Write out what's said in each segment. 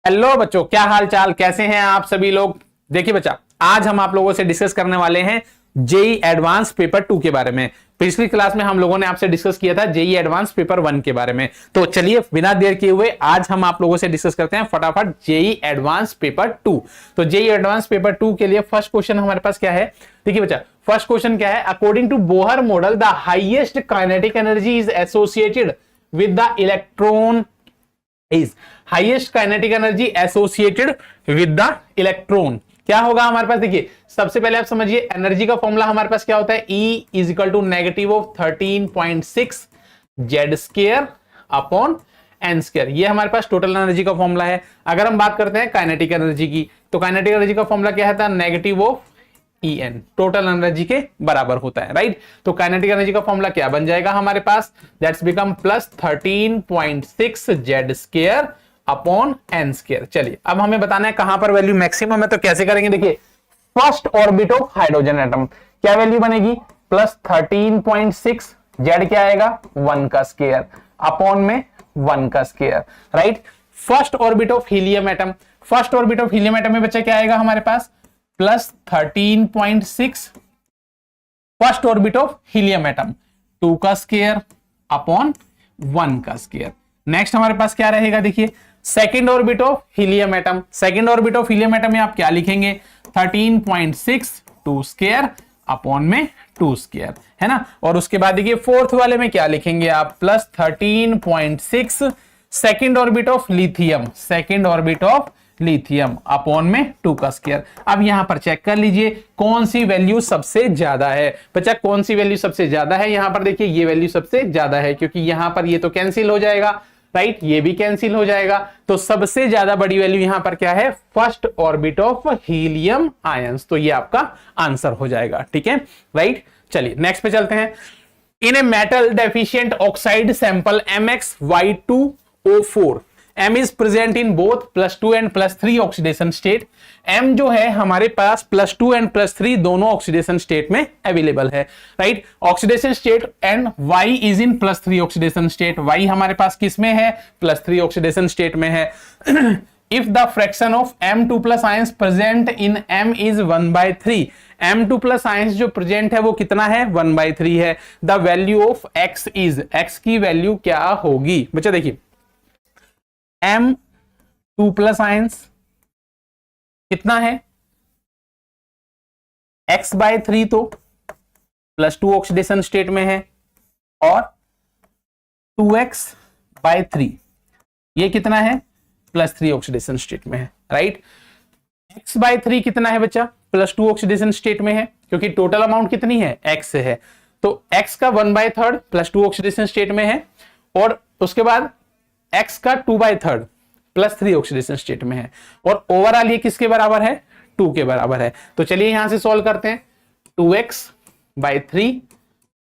Hello बच्चों, क्या हाल चाल, कैसे हैं आप सभी लोग। देखिए बच्चा, आज हम आप लोगों से डिस्कस करने वाले हैं जेई एडवांस पेपर 2 के बारे में। पिछली क्लास में हम लोगों ने आपसे डिस्कस किया था जेई एडवांस पेपर 1 के बारे में। तो चलिए बिना देर किए हुए आज हम आप लोगों से डिस्कस करते हैं फटाफट जेई एडवांस पेपर 2। तो जेई एडवांस पेपर 2 के लिए फर्स्ट क्वेश्चन हमारे पास क्या है। देखिए बच्चा, फर्स्ट क्वेश्चन क्या है। According to Bohr model the highest kinetic energy is associated with the electron is highest kinetic energy associated with the electron। क्या होगा हमारे पास। देखिए सबसे पहले आप समझिए एनर्जी का फॉर्मूला हमारे पास क्या होता है। E is equal to negative of 13.6 Z square upon N square. ये हमारे पास टोटल एनर्जी का फॉर्मूला है। अगर हम बात करते हैं काइनेटिक एनर्जी की, तो काइनेटिक एनर्जी का फॉर्मूला क्या है, negative of En total energy के बराबर होता है, राइट। तो काइनेटिक एनर्जी का फॉर्मूला क्या बन जाएगा हमारे पास, that's become plus 13.6 Z square upon N square. चलिए अब हमें बताना है कहां पर वैल्यू मैक्सिमम है, तो कैसे करेंगे। देखिए first orbit of hydrogen atom क्या वैल्यू बनेगी, प्लस 13.6 जेड क्या आएगा 1 का स्क्वायर अपॉन में 1 का square, right. First orbit of helium atom, first orbit of helium atom में बच्चा क्या आएगा हमारे पास, plus 13.6 first orbit of helium atom 2 का स्क्वायर अपॉन 1 का स्क्वायर। नेक्स्ट हमारे पास क्या रहेगा, देखिए second orbit of helium atom, second orbit of helium atom में आप क्या लिखेंगे, 13.6 2 स्क्वायर अपॉन में 2 स्क्वायर, है ना। और उसके बाद देखिए फोर्थ वाले में क्या लिखेंगे आप, plus 13.6 second orbit of lithium, second orbit of lithium upon में 2 का स्क्वायर। अब यहां पर चेक कर लीजिए कौन सी वैल्यू सबसे ज्यादा है। बच्चा कौन सी वैल्यू सबसे ज्यादा है, यहां पर देखिए ये वैल्यू सबसे ज्यादा है, क्योंकि यहां पर ये तो कैंसिल हो जाएगा, राइट, ये भी कैंसिल हो जाएगा। तो सबसे ज्यादा बड़ी वैल्यू यहां पर क्या है, first orbit of helium ions. तो ये आपका आंसर हो जाएगा, ठीक है, राइट। चलिए नेक्स्ट पे चलते हैं। In a metal deficient oxide sample MX2O4 M is present in both +2 and +3 oxidation state. M जो है हमारे पास +2 and +3 दोनों ऑक्सीडेशन स्टेट में अवेलेबल है, right. Oxidation state and Y is in +3 oxidation state. Y हमारे पास किस में है, +3 ऑक्सीडेशन स्टेट में है। If the fraction of M2+ ions present in M is 1/3, M2+ ions जो प्रेजेंट है वो कितना है, 1/3 है। The value of X is, X की वैल्यू क्या होगी। बच्चा देखिए M2+ आयंस कितना है, X/3 तो +2 ऑक्सीडेशन स्टेट में है, और 2X/3 ये कितना है, +3 ऑक्सीडेशन स्टेट में है, राइट। X/3 कितना है बच्चा, +2 ऑक्सीडेशन स्टेट में है, क्योंकि टोटल अमाउंट कितनी है, X है। तो X का 1/3 +2 ऑक्सीडेशन स्टेट में है, और उसके बाद X का 2/3 +3 ऑक्सीडेशन स्टेट में है, और ओवरऑल ये किसके बराबर है, 2 के बराबर है। तो चलिए यहां से सॉल्व करते हैं। 2X/3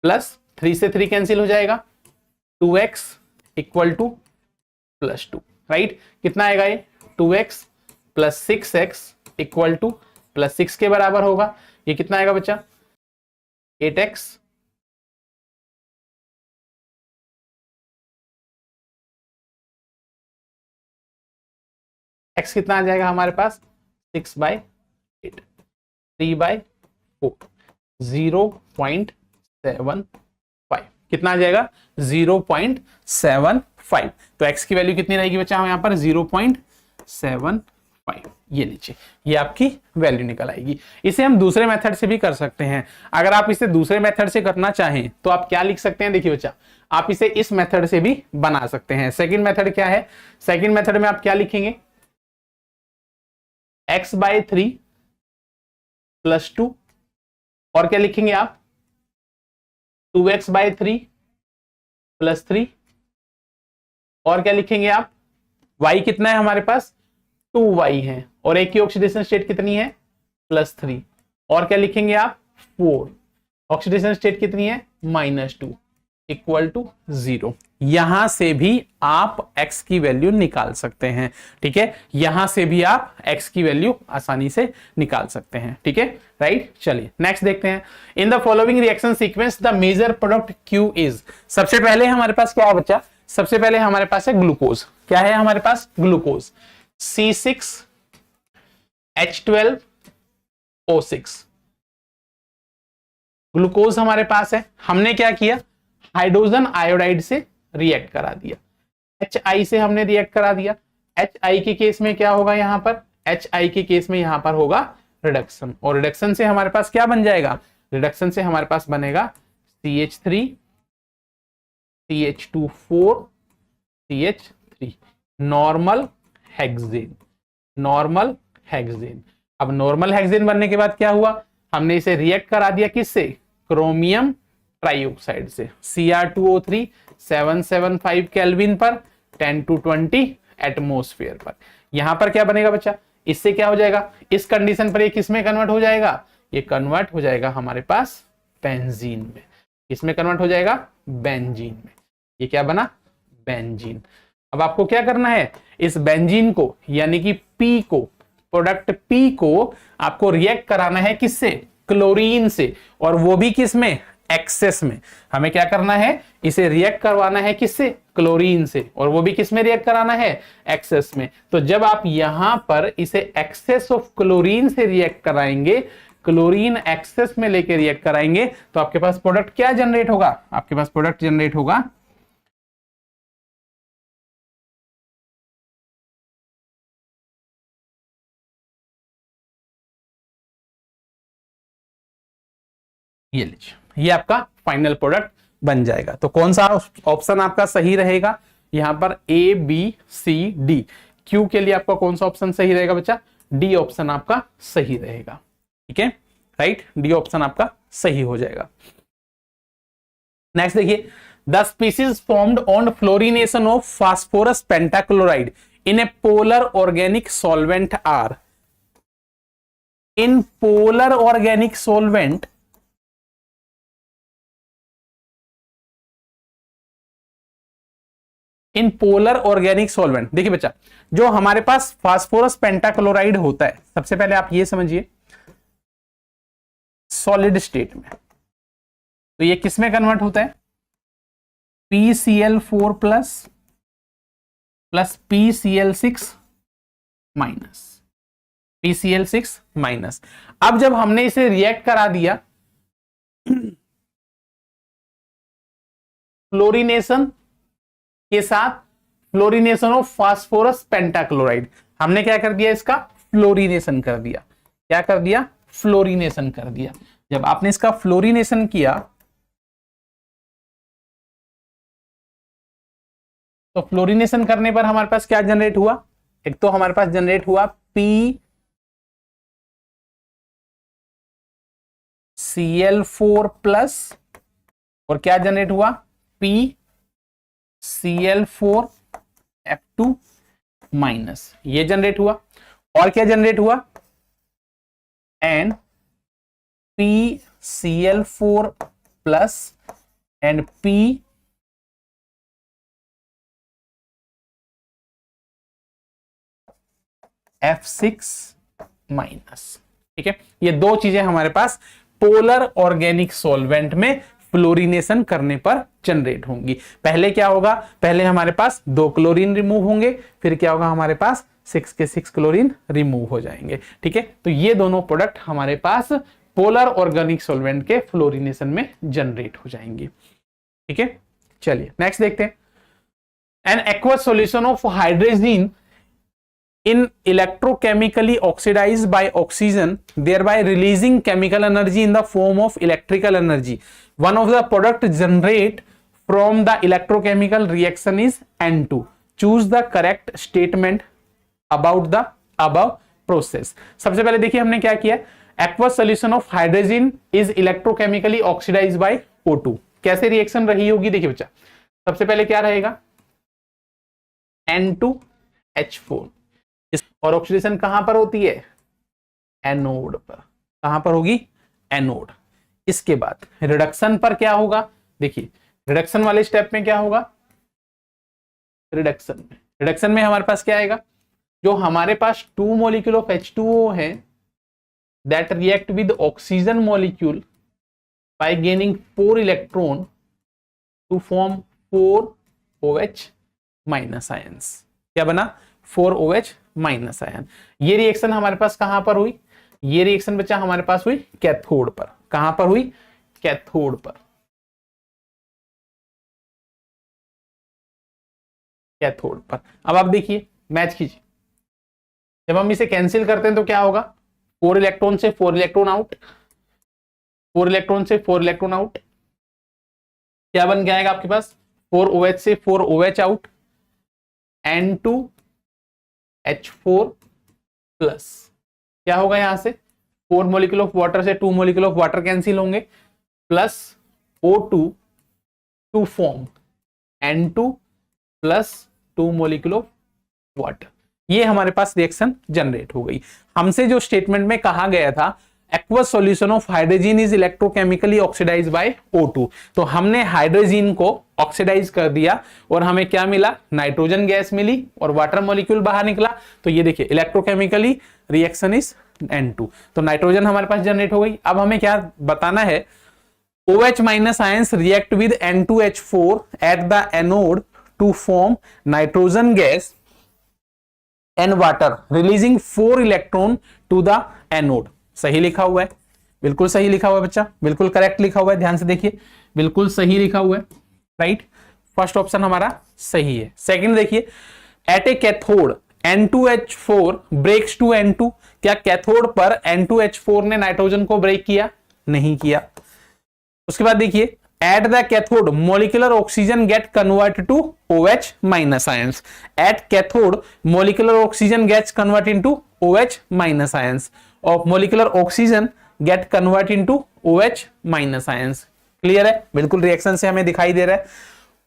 प्लस 3 से 3 कैंसिल हो जाएगा, 2X इक्वल टू +2, राइट। कितना आएगा ये, 2X plus 6X equal to +6 के बराबर होगा। ये कितना आएगा बच्चा, 8X X कितना आ जाएगा हमारे पास, 6/8, 3/4, 0.75 कितना आ जाएगा, 0.75। तो X की वैल्यू कितनी रहेगी बच्चा, हम यहाँ पर 0.75 ये लीजिए, ये आपकी वैल्यू निकल आएगी। इसे हम दूसरे मेथड से भी कर सकते हैं। अगर आप इसे दूसरे मेथड से करना चाहें तो आप क्या लिख सकते हैं, देखिए बच्चा आप इसे इस मेथड से भी बना सकते हैं। सेकंड मेथड क्या है, सेकंड मेथड में आप क्या लिखेंगे, X/3 +2, और क्या लिखेंगे आप, 2X/3 +3, और क्या लिखेंगे आप, Y कितना है हमारे पास, 2Y है, और एक की ऑक्सीडेशन स्टेट कितनी है, +3, और क्या लिखेंगे आप, 4, ऑक्सीडेशन स्टेट कितनी है, -2 इक्वल टू 0। यहां से भी आप X की वैल्यू निकाल सकते हैं, ठीक है, यहां से भी आप X की वैल्यू आसानी से निकाल सकते हैं, ठीक है, राइट। चलिए नेक्स्ट देखते हैं। In the following reaction sequence the major product Q is. सबसे पहले हमारे पास क्या है बच्चा, सबसे पहले हमारे पास है ग्लूकोज। क्या है हमारे पास, ग्लूकोज। C6H12O6 ग्लूकोज हमारे पास है। हमने क्या किया, हाइड्रोजन आयोडाइड से रिएक्ट करा दिया, HI से हमने रिएक्ट करा दिया। HI के केस में क्या होगा, यहां पर HI के केस में यहां पर होगा रिडक्शन, और रिडक्शन से हमारे पास क्या बन जाएगा, रिडक्शन से हमारे पास बनेगा CH3 CH24 CH3 normal hexane, normal hexane. अब नॉर्मल हेक्सेन बनने के बाद क्या हुआ, हमने इसे रिएक्ट करा दिया किससे, क्रोमियम ट्राइऑक्साइड से, Cr2O3 775 केल्विन पर 10 to 20 एटमोस्फेयर पर। यहां पर क्या बनेगा बच्चा, इससे क्या हो जाएगा, इस कंडीशन पर ये किस में कन्वर्ट हो जाएगा, ये कन्वर्ट हो जाएगा हमारे पास बेंजीन में। इसमें कन्वर्ट हो जाएगा बेंजीन में। ये क्या बना, बेंजीन। अब आपको क्या करना है, इस बेंजीन को यानी कि P को, प्रोडक्ट P को आपको रिएक्ट कराना है किससे, क्लोरीन से, और वो भी किस में, एक्सेस में। हमें क्या करना है, इसे रिएक्ट करवाना है किससे, क्लोरीन से, और वो भी किस में रिएक्ट कराना है, एक्सेस में। तो जब आप यहां पर इसे एक्सेस ऑफ क्लोरीन से रिएक्ट कराएंगे, क्लोरीन एक्सेस में लेके रिएक्ट कराएंगे, तो आपके पास प्रोडक्ट क्या जनरेट होगा, आपके पास प्रोडक्ट जनरेट होगा ये लीजिए, ये आपका फाइनल प्रोडक्ट बन जाएगा। तो कौन सा ऑप्शन आपका सही रहेगा, यहां पर ABCD, क्यू के लिए आपका कौन सा ऑप्शन सही रहेगा बच्चा, डी ऑप्शन आपका सही रहेगा। ठीक है, राइट, डी ऑप्शन आपका सही हो जाएगा। नेक्स्ट देखिए, the species formed on fluorination of phosphorus pentachloride in a polar organic solvent are, in polar organic solvent in polar organic solvent. देखिए बच्चा, जो हमारे पास फास्फोरस पेंटाक्लोराइड होता है, सबसे पहले आप ये समझिए सॉलिड स्टेट में, तो ये किस में कन्वर्ट होता है, PCl4 plus PCl6 minus, PCl6 minus. अब जब हमने इसे रिएक्ट करा दिया फ्लोरिनेशन के साथ, फ्लोरिनेशन ऑफ फास्फोरस पेंटाक्लोराइड, हमने क्या कर दिया, इसका फ्लोरिनेशन कर दिया। क्या कर दिया, फ्लोरिनेशन कर दिया। जब आपने इसका फ्लोरिनेशन किया तो फ्लोरिनेशन करने पर हमारे पास क्या जनरेट हुआ, एक तो हमारे पास जनरेट हुआ PCl4 प्लस, और क्या जनरेट हुआ, PCl4F2 माइनस, ये जनरेट हुआ। और क्या जनरेट हुआ, and PCl4 plus and F6 minus. ठीक है, ये दो चीजें हमारे पास पोलर ऑर्गेनिक सॉल्वेंट में फ्लोरिनेशन करने पर जनरेट होंगी। पहले क्या होगा, पहले हमारे पास 2 क्लोरीन रिमूव होंगे, फिर क्या होगा, हमारे पास 6 के 6 क्लोरीन रिमूव हो जाएंगे। ठीक है, तो ये दोनों प्रोडक्ट हमारे पास पोलर ऑर्गेनिक सॉल्वेंट के फ्लोरिनेशन में जनरेट हो जाएंगे। ठीक है, चलिए नेक्स्ट देखते हैं। An aqueous solution of hydrogen in electrochemically oxidized by oxygen, thereby releasing chemical energy in the form of electrical energy. One of the product generate from the electrochemical reaction is N2. Choose the correct statement about the above process. सबसे पहले देखिए हमने क्या किया, aqueous solution of hydrogen is electrochemically oxidized by O2. कैसे reaction रही होगी, देखिए बच्चा, सबसे पहले क्या रहेगा, N2H4, और ऑक्सीडेशन कहां पर होती है, एनोड पर। कहां पर होगी, एनोड। इसके बाद रिडक्शन पर क्या होगा, देखिए रिडक्शन वाले स्टेप में क्या होगा, रिडक्शन में हमारे पास क्या आएगा, जो हमारे पास 2 मॉलिक्यूल ऑफ H2O है, that react with oxygen molecule by gaining 4 electron to form 4 OH minus ions. क्या बना, 4OH माइनस आयन। ये रिएक्शन हमारे पास कहां पर हुई? ये रिएक्शन बच्चा हमारे पास हुई कैथोड पर। कहां पर हुई? कैथोड पर। कैथोड पर। अब आप देखिए, मैच कीजिए। जब हम इसे कैंसिल करते हैं तो क्या होगा? 4 इलेक्ट्रॉन से 4 इलेक्ट्रॉन आउट, 4 इलेक्ट्रॉन से 4 इलेक्ट्रॉन आउट। क्या बन जाएगा आपके पास? 4OH से 4OH आउट, N2H4 प्लस। क्या होगा यहां से? 4 मॉलिक्यूल ऑफ वाटर से 2 मॉलिक्यूल ऑफ वाटर कैंसिल होंगे, plus O2 to form N2 plus 2 molecule of water. ये हमारे पास रिएक्शन जनरेट हो गई। हमसे जो स्टेटमेंट में कहा गया था aqueous solution of hydrogen is electrochemically oxidized by O2, तो हमने हाइड्रोजन को ऑक्सीडाइज कर दिया और हमें क्या मिला? नाइट्रोजन गैस मिली और वाटर मॉलिक्यूल बाहर निकला। तो ये देखिए इलेक्ट्रोकेमिकली रिएक्शन इज N2, तो नाइट्रोजन हमारे पास जनरेट हो गई। अब हमें क्या बताना है? OH minus ions react with N2H4 at the anode to form nitrogen gas and water releasing 4 electron to the anode. सही लिखा हुआ है, बिल्कुल सही लिखा हुआ है बच्चा, बिल्कुल करेक्ट लिखा हुआ है। ध्यान से देखिए, बिल्कुल सही लिखा हुआ है, राइट। फर्स्ट ऑप्शन हमारा सही है। सेकंड देखिए, at a cathode N2H4 breaks to N2। क्या कैथोड पर N2H4 ने नाइट्रोजन को ब्रेक किया? नहीं किया। उसके बाद देखिए, at the cathode molecular oxygen get convert to OH minus ions. At cathode molecular oxygen gets convert into OH minus ions और molecular oxygen get convert into OH minus ions. Clear है? बिल्कुल reaction से हमें दिखाई दे रहा है।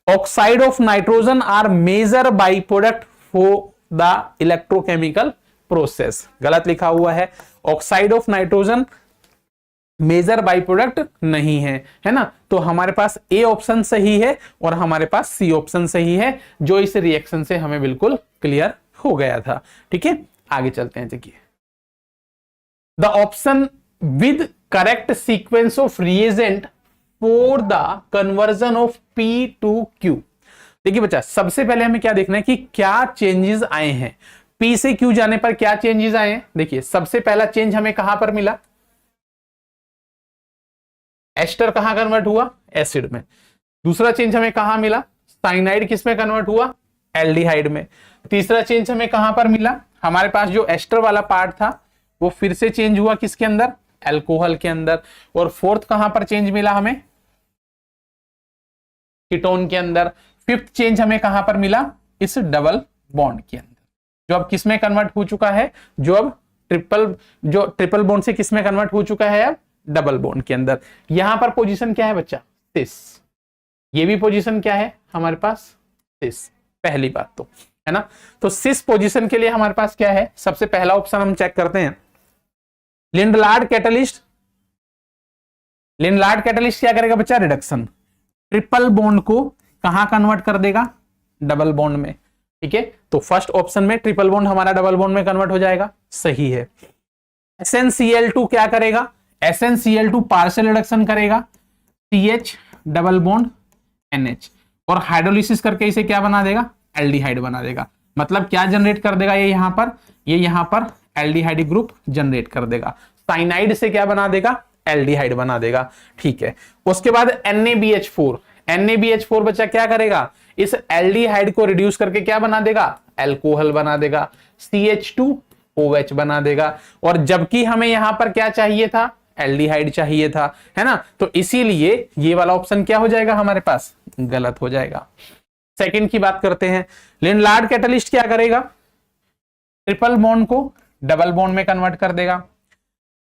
Oxide of nitrogen are major by product for the electrochemical process. गलत लिखा हुआ है, oxide of nitrogen major by product नहीं है, है ना। तो हमारे पास ए ऑप्शन सही है और हमारे पास सी ऑप्शन सही है, जो इस रिएक्शन से हमें बिल्कुल क्लियर हो गया था। ठीक है, आगे चलते हैं। देखिए, the option with correct sequence of reagent for the conversion of P to Q। देखिए बच्चा, सबसे पहले हमें क्या देखना है कि क्या चेंजेस आए हैं। P से Q जाने पर क्या चेंजेस आए हैं? देखिए, सबसे पहला चेंज हमें कहां पर मिला? एस्टर कहां कन्वर्ट हुआ? एसिड में। दूसरा चेंज हमें कहां मिला? साइनाइड किस में कन्वर्ट हुआ? एल्डिहाइड में। तीसरा चेंज हमें कहां पर मिला? हमारे पास जो एस्टर वाला पार्ट था वो फिर से चेंज हुआ किसके अंदर? अल्कोहल के अंदर। और फोर्थ कहां पर चेंज मिला हमें? कीटोन के अंदर। फिफ्थ चेंज हमें कहां पर मिला? इस डबल बॉन्ड के अंदर, जो अब किस में कन्वर्ट हो चुका है? जो अब ट्रिपल बॉन्ड से किस में कन्वर्ट हो चुका है? अब डबल बॉन्ड के अंदर। यहां पर पोजीशन क्या है बच्चा? सिस। ये भी पोजीशन क्या है हमारे पास? सिस। पहली बात तो, है ना। तो सिस पोजीशन के लिए हमारे पास क्या है? सबसे पहला ऑप्शन हम चेक करते हैं, लिंडलार्ड कैटलिस्ट। लिंडलार्ड कैटलिस्ट क्या करेगा बच्चा? रिडक्शन। ट्रिपल बॉन्ड को कहां कन्वर्ट कर देगा? डबल बॉन्ड में। ठीक है, तो फर्स्ट ऑप्शन में ट्रिपल बॉन्ड हमारा डबल बॉन्ड में कन्वर्ट हो जाएगा, सही है। SnCl2 क्या करेगा? SnCl2 पार्शियल रिडक्शन करेगा, CH डबल बॉन्ड NH, और हाइड्रोलिसिस करके इसे क्या बना देगा? एल्डिहाइड बना देगा। मतलब क्या जनरेट कर देगा? ये यहां पर एल्डिहाइड ग्रुप जनरेट कर देगा। साइनाइड से क्या बना देगा? एल्डिहाइड बना देगा। ठीक है, उसके बाद NaBH4। NaBH4 बच्चा क्या करेगा? इस एल्डिहाइड को रिड्यूस करके क्या बना देगा? अल्कोहल बना देगा, CH2OH बना देगा। और जबकि हमें यहां पर क्या चाहिए था? एल्डिहाइड चाहिए था, है ना। तो इसीलिए ये वाला ऑप्शन क्या हो जाएगा हमारे पास? गलत हो जाएगा। सेकंड की बात करते हैं, लिंडलार्ड कैटलिस्ट क्या करेगा? ट्रिपल बॉन्ड को डबल बॉन्ड में कन्वर्ट कर देगा।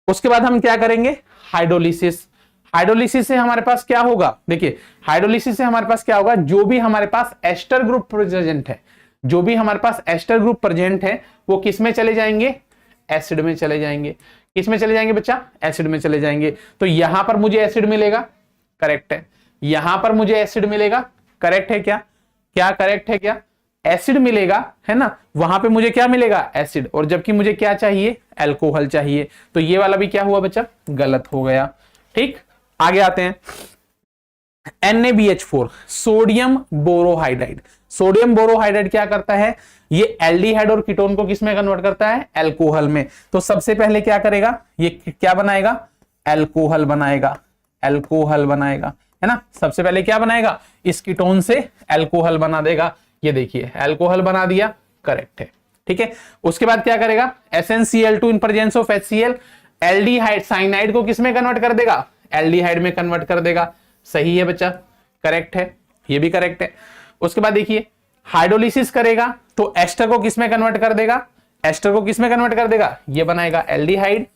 उसके बाद हम क्या करेंगे? हाइड्रोलिसिस। हाइड्रोलिसिस से हमारे पास क्या होगा? देखिए, हाइड्रोलिसिस से हमारे पास क्या होगा? जो भी हमारे पास एस्टर ग्रुप प्रेजेंट है, जो भी हमारे पास एस्टर ग्रुप प्रेजेंट है, वो किस में चले जाएंगे? एसिड में चले जाएंगे। किस में चले जाएंगे बच्चा? एसिड में चले जाएंगे। तो यहां पर मुझे एसिड मिलेगा, करेक्ट है। यहां पर मुझे एसिड मिलेगा, करेक्ट है क्या? क्या करेक्ट है क्या? एसिड मिलेगा, है ना। वहां पे मुझे क्या मिलेगा? एसिड। और जबकि मुझे क्या चाहिए? अल्कोहल चाहिए। तो ये वाला भी क्या हुआ बच्चा? गलत हो गया। ठीक, आगे आते हैं। NaBH4 sodium borohydride. Sodium borohydride क्या करता है, ये एल्डिहाइड और कीटोन को किसमें कन्वर्ट करता है, एल्कोहल में। तो सबसे पहले क्या करेगा, ये क्या बनाएगा, एल्कोहल बनाएगा, एल्कोहल बनाएगा, है ना। सबसे पहले क्या बनाएगा, इस कीटोन से एल्कोहल बना देगा। ये देखिए एल्कोहल बना दिया, करेक्ट है, ठीक है। उसके बाद क्या करेगा, SnCl2 in presence of HCl aldehyde cyanide को किसमें कन्वर्ट कर देगा, एल्डिहाइड में कन्वर्ट कर देगा। सही है बच्चा, करेक्ट है, ये भी करेक्ट है। उसके बाद देखिए हाइड्रोलिसिस करेगा तो एस्टर को किसमें कन्वर्ट कर देगा, एस्टर को किसमें कन्वर्ट कर देगा, ये बनाएगा एल्डिहाइड,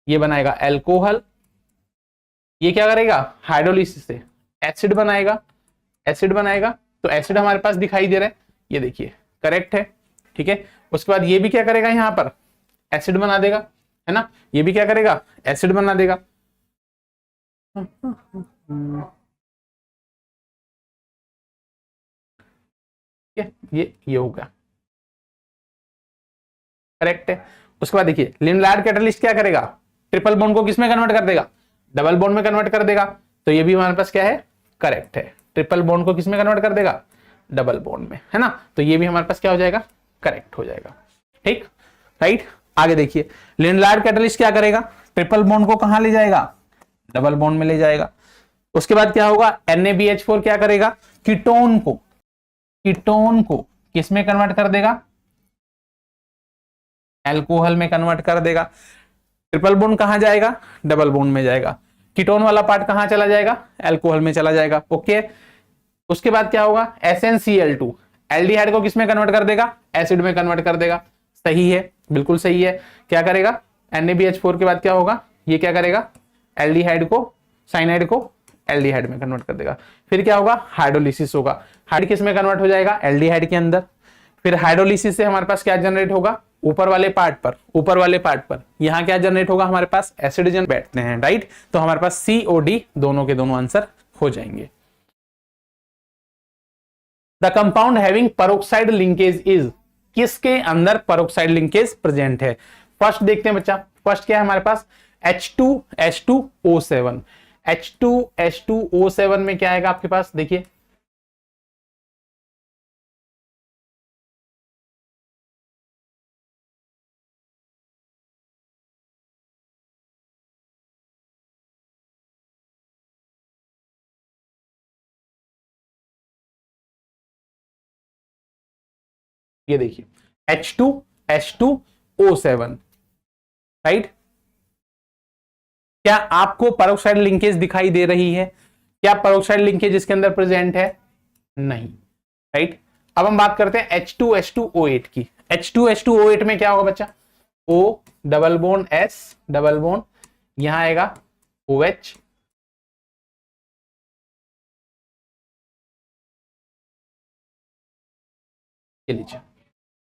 ये बनाएगा एल्कोहल। ये क्या करेगा, हाइड्रोलिसिस से एसिड बनाएगा, एसिड बनाएगा। तो एसिड हमारे पास दिखाई दे रहा है, ये देखिए करेक्ट है, ठीक है। उसके बाद ये भी क्या करेगा, यहां पर एसिड बना देगा, है ना। ये भी क्या करेगा, एसिड बना देगा। ये हो गया, करेक्ट है। उसके बाद देखिए लिनलार्ड कैटलिस्ट क्या करेगा, ट्रिपल बॉन्ड को किसमें कन्वर्ट कर देगा, डबल बॉन्ड में कन्वर्ट कर देगा। तो ये भी हमारे पास क्या है, करेक्ट है। ट्रिपल बॉन्ड को किसमें कन्वर्ट कर देगा, डबल बॉन्ड में, है ना। तो ये भी हमारे पास क्या हो जाएगा, करेक्ट हो जाएगा, ठीक, राइट। आगे देखिए लिनलार्ड कैटलिस्ट क्या करेगा, ट्रिपल बॉन्ड को कहां ले जाएगा, डबल बॉन्ड में ले जाएगा। उसके बाद क्या होगा, NaBH4 क्या करेगा, कीटोन को किसमें कन्वर्ट कर देगा, एल्कोहल में कन्वर्ट कर देगा। ट्रिपल बॉन्ड कहां जाएगा, डबल बॉन्ड में जाएगा। कीटोन वाला पार्ट कहां चला जाएगा, एल्कोहल में चला जाएगा, ओके। उसके बाद क्या होगा, SnCl2 एल्डिहाइड को किसमें कन्वर्ट कर देगा, एसिड में कन्वर्ट कर देगा। सही है, बिल्कुल सही है। क्या करेगा, NaBH4 के बाद क्या होगा, ये क्या करेगा, एल्डिहाइड को साइनाइड को एल्डिहाइड में कन्वर्ट कर देगा। फिर क्या होगा, हाइड्रोलिसिस होगा। हाइड किस में कन्वर्ट हो जाएगा, एल्डिहाइड के अंदर। फिर हाइड्रोलिसिस से हमारे पास क्या जनरेट होगा, ऊपर वाले पार्ट पर यहां क्या जनरेट होगा, हमारे पास एसिड जन बैठते हैं, राइट। तो हमारे पास COD दोनों के दोनों आंसर हो जाएंगे। The compound having peroxide linkage is, किसके अंदर पेरोक्साइड लिंकेज प्रेजेंट है। फर्स्ट देखते हैं बच्चा, फर्स्ट क्या है हमारे पास, H2H2O7। H2H2O7 में क्या आएगा आपके पास, देखिए ये देखिए H2H2O7, राइट। क्या आपको पेरोक्साइड लिंकेज दिखाई दे रही है, क्या पेरोक्साइड लिंकेज इसके अंदर प्रेजेंट है, नहीं, राइट। अब हम बात करते हैं H2H2O8 की। H2H2O8 में क्या होगा बच्चा, O double bond S double bond, यहां आएगा OH, ये लीजिए।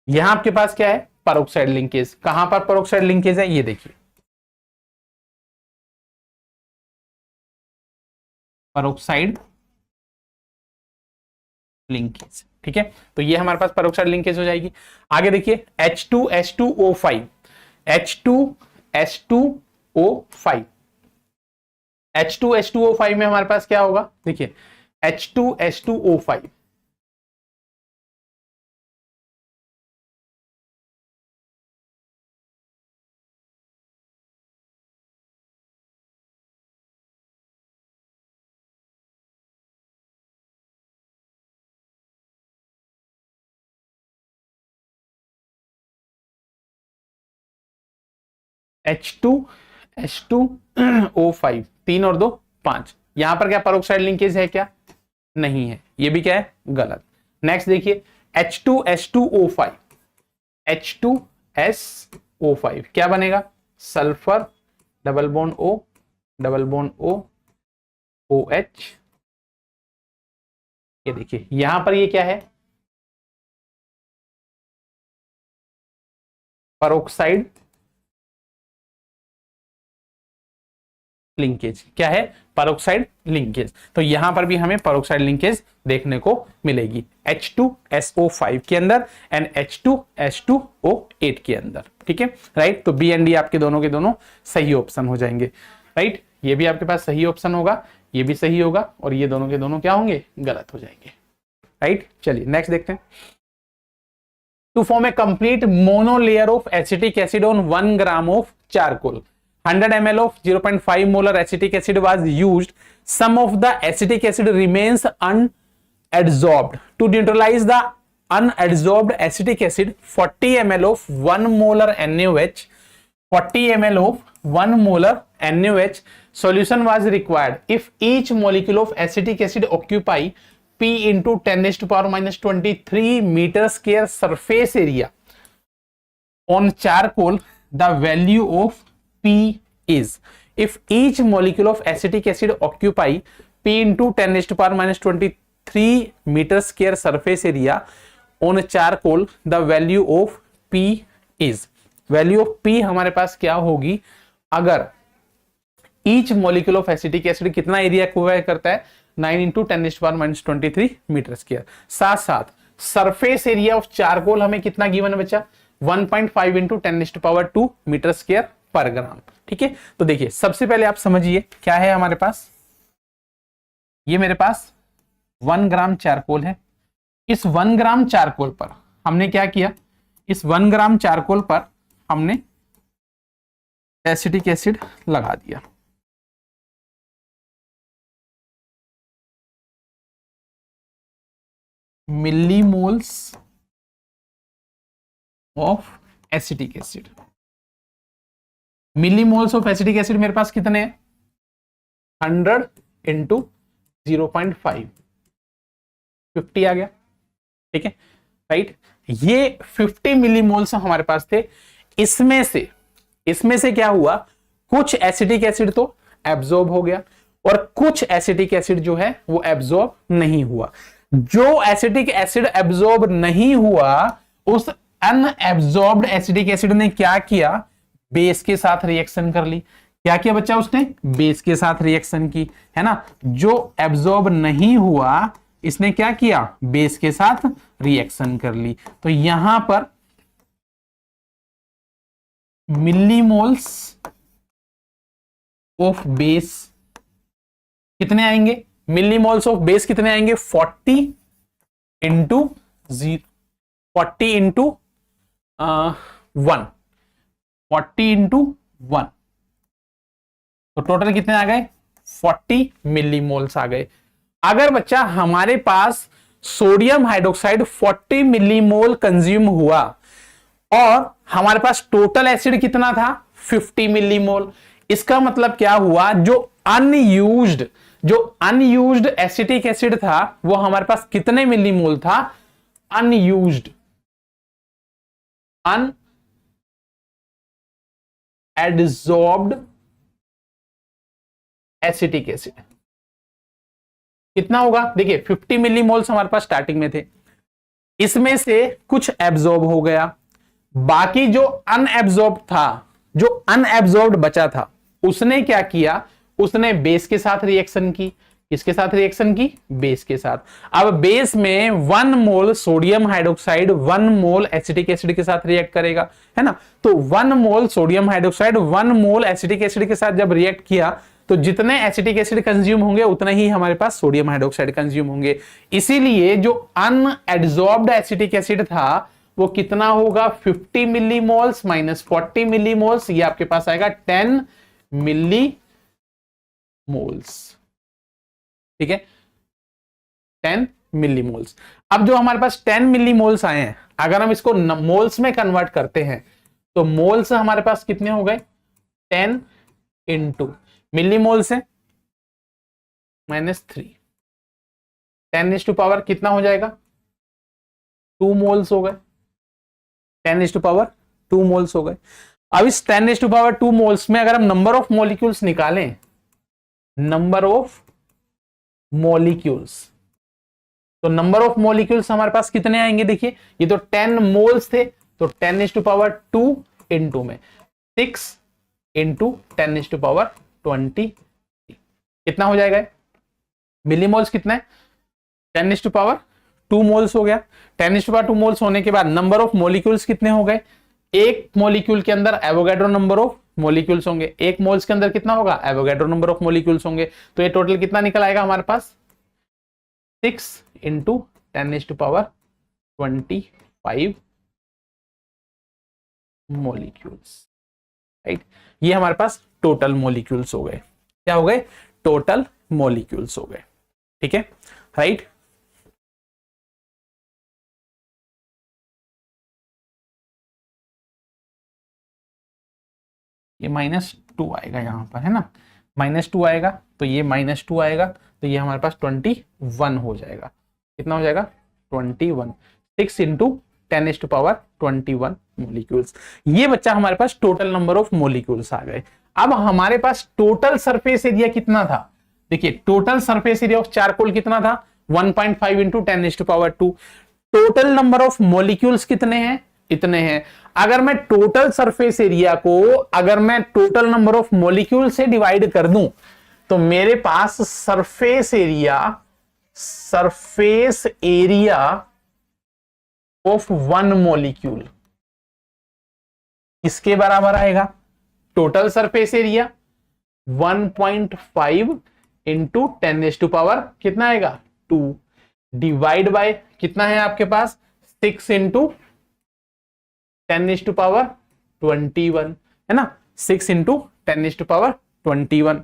यहां आपके पास क्या है, पेरोक्साइड लिंकेज। कहां पर पेरोक्साइड लिंकेज है, ये देखिए पेरोक्साइड लिंकेज, ठीक है। तो ये हमारे पास पेरोक्साइड लिंकेज हो जाएगी। आगे देखिए H2H2O5, H2H2O5, H2H2O5 में हमारे पास क्या होगा, देखिए H2H2O5, H2H2O5, 3 और 2 5। यहां पर क्या पेरोक्साइड लिंकेज है क्या, नहीं है, ये भी क्या है, गलत। नेक्स्ट देखिए H2H2O5, H2SO5 क्या बनेगा, sulphur double bond O double bond O OH। ये देखिए यहां पर ये क्या है, पेरोक्साइड लिंकेज, क्या है, पेरोक्साइड लिंकेज। तो यहां पर भी हमें पेरोक्साइड लिंकेज देखने को मिलेगी H2SO5 के अंदर एंड H2H2O8 के अंदर, ठीक है, राइट। तो बी एंड डी आपके दोनों के दोनों सही ऑप्शन हो जाएंगे, राइट। ये भी आपके पास सही ऑप्शन होगा, ये भी सही होगा और ये दोनों के दोनों क्या होंगे, गलत हो जाएंगे। राइट, चलिए नेक्स्ट देखते हैं। To form a complete monolayer of acetic acid on 1 gram of charcoal, 100 ml of 0.5 molar acetic acid was used. Some of the acetic acid remains unadsorbed. To neutralize the unadsorbed acetic acid, 40 ml of 1 molar NaOH, 40 ml of 1 molar NaOH solution was required. If each molecule of acetic acid occupy P into 10 raised to power minus 23 meter square surface area on charcoal, the value of P is, if each molecule of acetic acid occupy P into 10 raised to power minus 23 meter square surface area on charcoal, the value of P is, value of P हमारे पास क्या होगी, अगर each molecule of acetic acid कितना area cover करता है, 9 into 10 raised to power minus 23 metre square. साथ साथ surface area of charcoal हमें कितना गिवन है बच्चा, 1.5 into 10 raised to power 2 metre square पर ग्राम। ठीक है, तो देखिए सबसे पहले आप समझिए क्या है हमारे पास, ये मेरे पास 1 ग्राम चारकोल है। इस 1 ग्राम चारकोल पर हमने क्या किया, इस 1 ग्राम चारकोल पर हमने एसिटिक एसिड लगा दिया। Millimoles of acetic acid, millimoles of acetic acid मेरे पास कितने हैं, 100 इंटू 0.5, 50 आ गया। ठीक है, राइट, ये 50 मिलीमोल्स हमारे पास थे। इसमें से क्या हुआ, कुछ एसिटिक एसिड तो एब्जॉर्ब हो गया और कुछ एसिटिक एसिड जो है वो एब्जॉर्ब नहीं हुआ। जो एसिटिक एसिड एब्जॉर्ब नहीं हुआ, उस अनएब्जॉर्ब्ड एसिटिक एसिड ने क्या किया, बेस के साथ रिएक्शन कर ली। क्या किया बच्चा, उसने बेस के साथ रिएक्शन की, है ना। जो एब्जॉर्ब नहीं हुआ, इसने क्या किया, बेस के साथ रिएक्शन कर ली। तो यहां पर मिलीमोल्स ऑफ बेस कितने आएंगे, मिलीमोल्स ऑफ बेस कितने आएंगे, 40 इंटू 1, 40 इंटू 1, तो टोटल कितने आ गए, 40 मिलीमोल्स आ गए। अगर बच्चा हमारे पास सोडियम हाइड्रोक्साइड 40 मिलीमोल कंज्यूम हुआ और हमारे पास टोटल एसिड कितना था, 50 मिलीमोल, इसका मतलब क्या हुआ, जो अनयूज्ड एसिटिक एसिड था वो हमारे पास कितने मिलीमोल था, अनयूज्ड, अनएब्सॉर्ब्ड एसिटिक एसिड कितना होगा, देखिए 50 मिलीमोल्स हमारे पास स्टार्टिंग में थे, इसमें से कुछ एब्जॉर्ब हो गया, बाकी जो अनएब्जॉर्ब्ड बचा था, उसने क्या किया, उसने बेस के साथ रिएक्शन की। किसके साथ रिएक्शन की, बेस के साथ। अब बेस में 1 मोल सोडियम हाइड्रोक्साइड 1 मोल एसिटिक एसिड के साथ रिएक्ट करेगा, है ना। तो 1 मोल सोडियम हाइड्रोक्साइड 1 मोल एसिटिक एसिड के साथ जब रिएक्ट किया, तो जितने एसिटिक एसिड कंज्यूम होंगे उतने ही हमारे पास सोडियम हाइड्रोक्साइड कंज्यूम होंगे। इसीलिए जो अनएब्सॉर्ब्ड एसिटिक एसिड था वो कितना होगा, 50 मिलीमोल्स माइनस 40 मिलीमोल्स, ये आपके पास आएगा 10 मिलीमोल्स। ठीक है, 10 मिलीमोल्स। अब जो हमारे पास 10 मिलीमोल्स आए हैं, अगर हम इसको मोल्स में कन्वर्ट करते हैं तो मोल्स हमारे पास कितने हो गए, 10 इंटू मिलीमोल्स है -3, 10⁻² कितना हो जाएगा, 2 मोल्स हो गए, 10⁻² मोल्स हो गए। अब इस 10⁻² मोल्स में अगर हम नंबर ऑफ मॉलिक्यूल्स निकालें, नंबर ऑफ मॉलिक्यूल्स, तो नंबर ऑफ मॉलिक्यूल्स हमारे पास कितने आएंगे, देखिए ये तो 10 मोल्स थे, तो 10⁻² इंटू में 6 इंटू 10⁻20 कितना हो जाएगा, मिलीमोल्स कितना है, 10⁻² मोल्स हो गया। 10⁻² मोल्स होने के बाद नंबर ऑफ मॉलिक्यूल्स कितने हो गए, एक मॉलिक्यूल के अंदर एवोगाड्रो नंबर ऑफ मॉलिक्यूल्स होंगे, एक मोल्स के अंदर कितना होगा, एवोगैड्रो नंबर ऑफ मॉलिक्यूल्स होंगे। तो ये टोटल कितना निकल आएगा हमारे पास, 6 इंटू 10⁻25 मॉलिक्यूल्स, राइट। ये हमारे पास टोटल मॉलिक्यूल्स हो गए। क्या हो गए, टोटल मॉलिक्यूल्स हो गए, ठीक है, राइट। ये -2 आएगा यहाँ पर, है ना, -2 आएगा, तो ये -2 आएगा, तो ये हमारे पास 21 हो जाएगा। कितना हो जाएगा, 21, 6 इंटू 10⁻21 मॉलिक्यूल्स। ये बच्चा हमारे पास टोटल नंबर ऑफ मॉलिक्यूल्स आ गए। अब हमारे पास टोटल सरफेस एरिया कितना था, देखिए total surface area of charcoal कितना था, 1.5 into 10⁻2। Total number of molecules कितने हैं, इतने हैं। अगर मैं टोटल सरफेस एरिया को अगर मैं टोटल नंबर ऑफ मॉलिक्यूल से डिवाइड कर दूं तो मेरे पास surface area of one molecule किसके बराबर आएगा, टोटल सरफेस एरिया 1.5 इंटू 10⁻, कितना आएगा 2, डिवाइड बाय कितना है आपके पास 6 इंटू 10⁻21, है ना, 6 इंटू 10⁻21।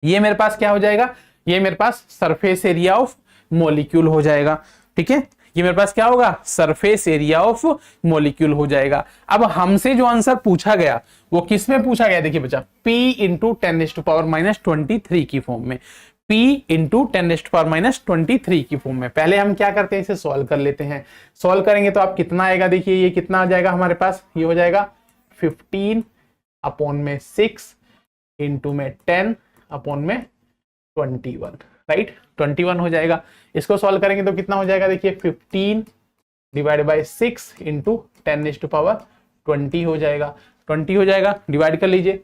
ये मेरे पास क्या हो जाएगा, ये मेरे पास सरफेस एरिया ऑफ मॉलिक्यूल हो जाएगा, ठीक है। ये मेरे पास क्या होगा, सरफेस एरिया ऑफ मॉलिक्यूल हो जाएगा। अब हमसे जो आंसर पूछा गया वो किस में पूछा गया, देखिए बच्चा, P इंटू 10⁻23 की फॉर्म में, P इंटू 10⁻23 की फॉर्म में। पहले हम क्या करते हैं, इसे सॉल्व कर लेते हैं। सॉल्व करेंगे तो आप कितना आएगा, देखिए ये कितना आ जाएगा हमारे पास, ये हो जाएगा 15/6 इंटू में 10/21, राइट, 21 हो जाएगा। इसको सॉल्व करेंगे तो कितना हो जाएगा, देखिए 15 डिवाइड बाय 6 इंटू 10⁻20 हो जाएगा, 20 हो जाएगा, डिवाइड कर लीजिए,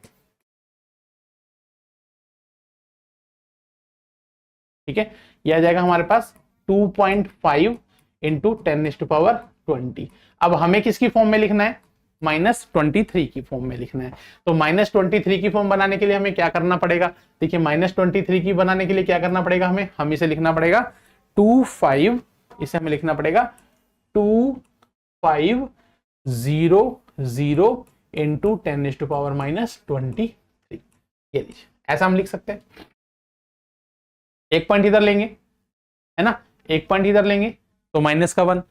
ठीक है। यह आ जाएगा हमारे पास 2.5 इंटू 10⁻20। अब हमें किसकी फॉर्म में लिखना है, -23 की फॉर्म में लिखना है। तो -23 की फॉर्म बनाने के लिए हमें क्या करना पड़ेगा, देखिए -23 की बनाने के लिए क्या करना पड़ेगा, हम इसे लिखना पड़ेगा 25, इसे हमें लिखना पड़ेगा 2500 इंटू 10⁻23। ये लीजिए, ऐसा हम लिख सकते हैं। एक पॉइंट इधर लेंगे, है ना, एक पॉइंट इधर लेंगे तो -1,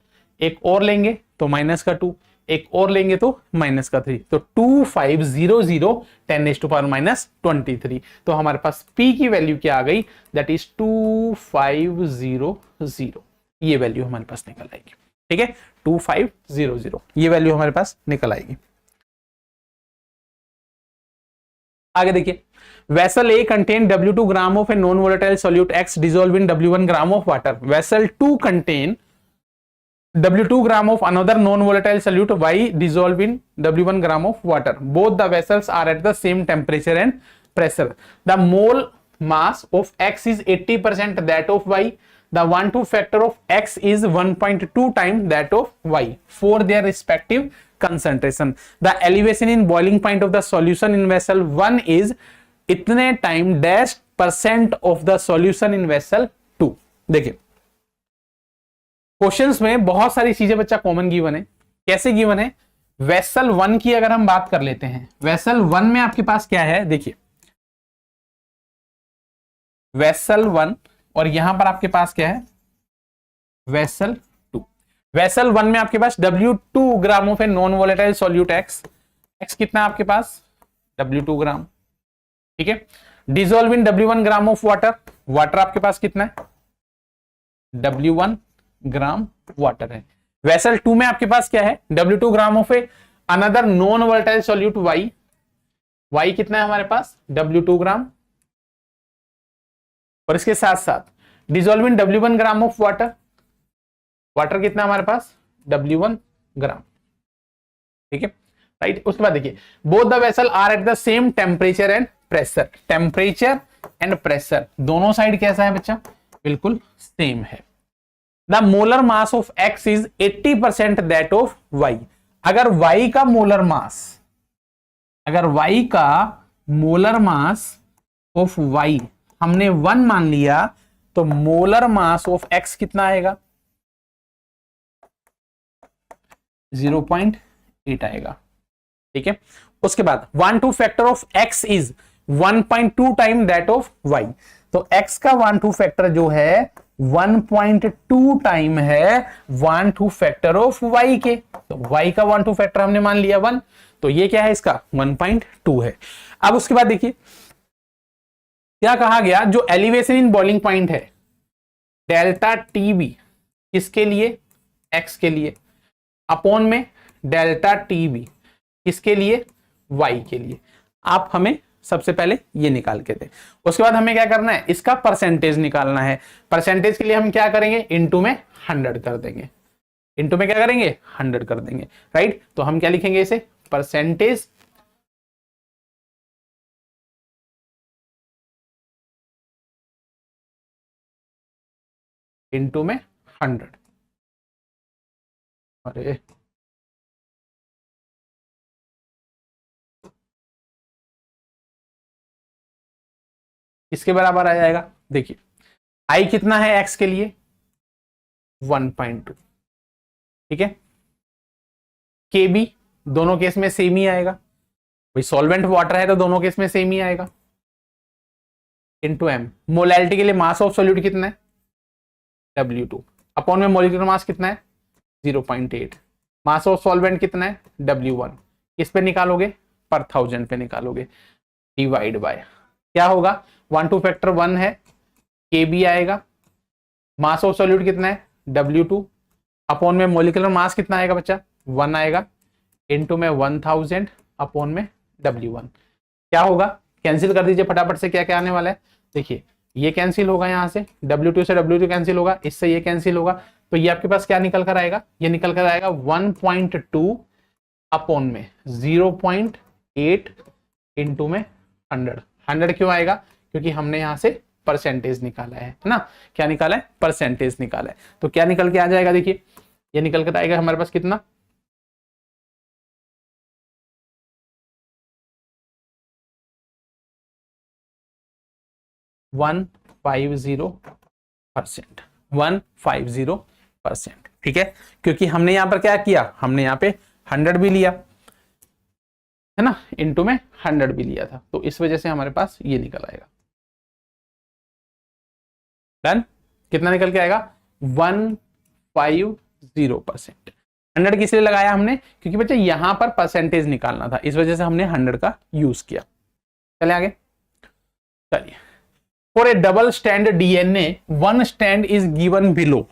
एक और लेंगे तो -2, एक और लेंगे तो -3, तो 2500 10⁻23। तो हमारे पास P की वैल्यू क्या आ गई, दैट इज 2500, ये वैल्यू हमारे पास निकल आएगी, ठीक है, 2500 ये वैल्यू हमारे पास निकल आएगी। आगे देखिए, vessel A contain W2 gram of a non-volatile solute X dissolved in W1 gram of water. Vessel 2 contain W2 gram of another non-volatile solute Y dissolved in W1 gram of water. Both the vessels are at the same temperature and pressure. The mole mass of X is 80% that of Y. The 1-2 factor of X is 1.2 times that of Y for their respective concentration. The elevation in boiling point of the solution in vessel 1 is इतने time %% of the solution in vessel 2। देखिए questions में बहुत सारी चीजें बच्चा common given है। कैसे given है, वेसल 1 की अगर हम बात कर लेते हैं, वेसल 1 में आपके पास क्या है, देखिए वेसल 1 और यहां पर आपके पास क्या है, वेसल 2। वेसल 1 में आपके पास W2 gram of a non volatile solute X कितना है आपके पास, W2 ग्राम, ठीक है। Dissolve in W1 gram of water आपके पास कितना है, W1 ग्राम वाटर है। वेसल 2 में आपके पास क्या है, W2 gram of a another non volatile solute Y कितना है हमारे पास, W2 ग्राम, और इसके साथ साथ dissolve in W1 gram of water कितना है हमारे पास, W1 ग्राम, ठीक है, राइट। उसके बाद देखिए, both the vessel are at the same temperature and pressure. Temperature and pressure दोनों साइड कैसा है बच्चा, बिल्कुल सेम है। The molar mass of X is 80% that of Y। अगर Y का मोलर मास अगर y का मोलर मास ऑफ y हमने 1 मान लिया तो मोलर मास ऑफ x कितना आएगा? 0.8 आएगा। ठीक है, उसके बाद 1/2 factor of x is 1.2 time that of y। तो x का 1/2 फैक्टर जो है 1.2 टाइम है 1/2 फैक्टर ऑफ y के। तो y का 1/2 फैक्टर हमने मान लिया 1, तो ये क्या है इसका 1.2 है। अब उसके बाद देखिए क्या कहा गया, जो एलिवेशन इन बॉइलिंग पॉइंट है डेल्टा टीबी किसके लिए? x के लिए, अपॉन में डेल्टा टीबी किसके लिए? y के लिए। आप हमें सबसे पहले ये निकाल के दे, उसके बाद हमें क्या करना है, इसका परसेंटेज निकालना है। परसेंटेज के लिए हम क्या करेंगे, इनटू में 100 कर देंगे। इनटू में क्या करेंगे, 100 कर देंगे, राइट। तो हम क्या लिखेंगे इसे, परसेंटेज इनटू में 100। अरे इसके बराबर आ जाएगा। देखिए i कितना है x के लिए 1.2, ठीक है। kb दोनों केस में सेम ही आएगा, भाई सॉल्वेंट वाटर है तो दोनों केस में सेम ही आएगा। इनटू m, मोलैलिटी के लिए मास ऑफ सॉल्यूट कितना है W2, अपॉन में मॉलिक्यूलर मास कितना है 0.8, मास ऑफ सॉल्वेंट कितना है W1, किस पे निकालोगे, पर 1000 पे निकालोगे, डिवाइड बाय क्या होगा 1/2 फैक्टर 1 है, kb आएगा, मास ऑफ सॉल्यूट कितना है W2, अपॉन में मॉलिक्यूलर मास कितना आएगा बच्चा 1 आएगा, इनटू में 1000 अपॉन में W1। क्या होगा, कैंसिल कर दीजिए फटाफट से, क्या क्या आने वाला है देखिए, ये कैंसिल होगा, यहां से W2 से W2 कैंसिल होगा, इससे ये कैंसिल होगा, तो ये आपके पास क्या निकल कर आएगा, ये निकल कर आएगा 1.2 अपॉन में 0.8 इनटू में 100। 100 क्यों आएगा, क्योंकि हमने यहां से परसेंटेज निकाला है ना, क्या निकाला है, परसेंटेज निकाला है। तो क्या निकल के आ जाएगा, देखिए ये निकल कर आएगा हमारे पास कितना 150%, 150%, ठीक है। क्योंकि हमने यहां पर क्या किया, हमने यहां पे 100 भी लिया है ना, इनटू में 100 भी लिया था, तो इस वजह से हमारे पास ये निकल आएगा। डन, कितना निकल के आएगा 150%। 100 किस लिए लगाया हमने, क्योंकि बच्चे यहां पर परसेंटेज निकालना था, इस वजह से हमने 100 का यूज किया। चले आगे, चलिए। For a double strand DNA, one strand is given below,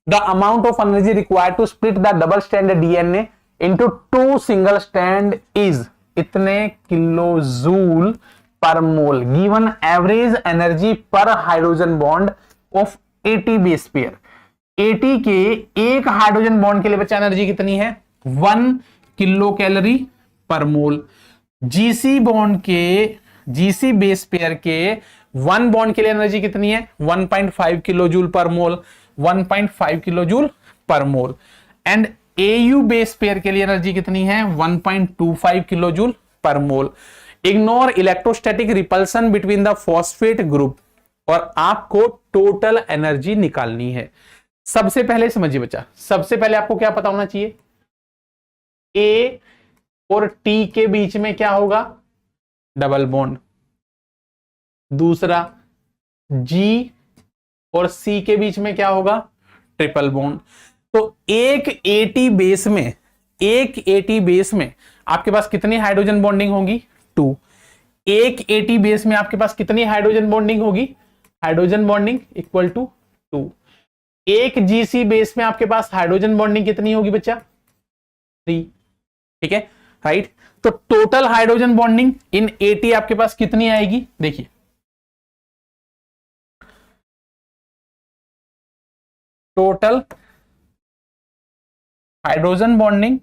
the amount of energy required to split the double strand DNA into 2 single strand is इतने kilo joule per mole, given average energy per hydrogen bond of 80 base pair. 80 के एक hydrogen bond के लिए बच्चा energy कितनी है 1 kilo calorie पर मोल। GC bond के, जीसी बेस पेयर के 1 बॉन्ड के लिए एनर्जी कितनी है 1.5 kilo joule per mole, 1.5 kilo joule per mole. And AU base pair के लिए एनर्जी कितनी है 1.25 kilo joule per mole. Ignore electrostatic repulsion between the phosphate group, और आपको टोटल एनर्जी निकालनी है। सबसे पहले समझिए बच्चा, सबसे पहले आपको क्या पता होना चाहिए, ए और टी के बीच में क्या होगा डबल बॉन्ड, दूसरा जी और सी के बीच में क्या होगा ट्रिपल बॉन्ड। तो एक एटी बेस में, एक एटी बेस में आपके पास कितनी हाइड्रोजन बॉन्डिंग होगी 2। एक एटी बेस में आपके पास कितनी हाइड्रोजन बॉन्डिंग होगी, हाइड्रोजन बॉन्डिंग इक्वल टू 2। एक जीसी बेस में आपके पास हाइड्रोजन बॉन्डिंग कितनी होगी बच्चा 3, ठीक है, राइट। तो total hydrogen bonding in eighty आपके पास कितनी आएगी, देखिए total hydrogen bonding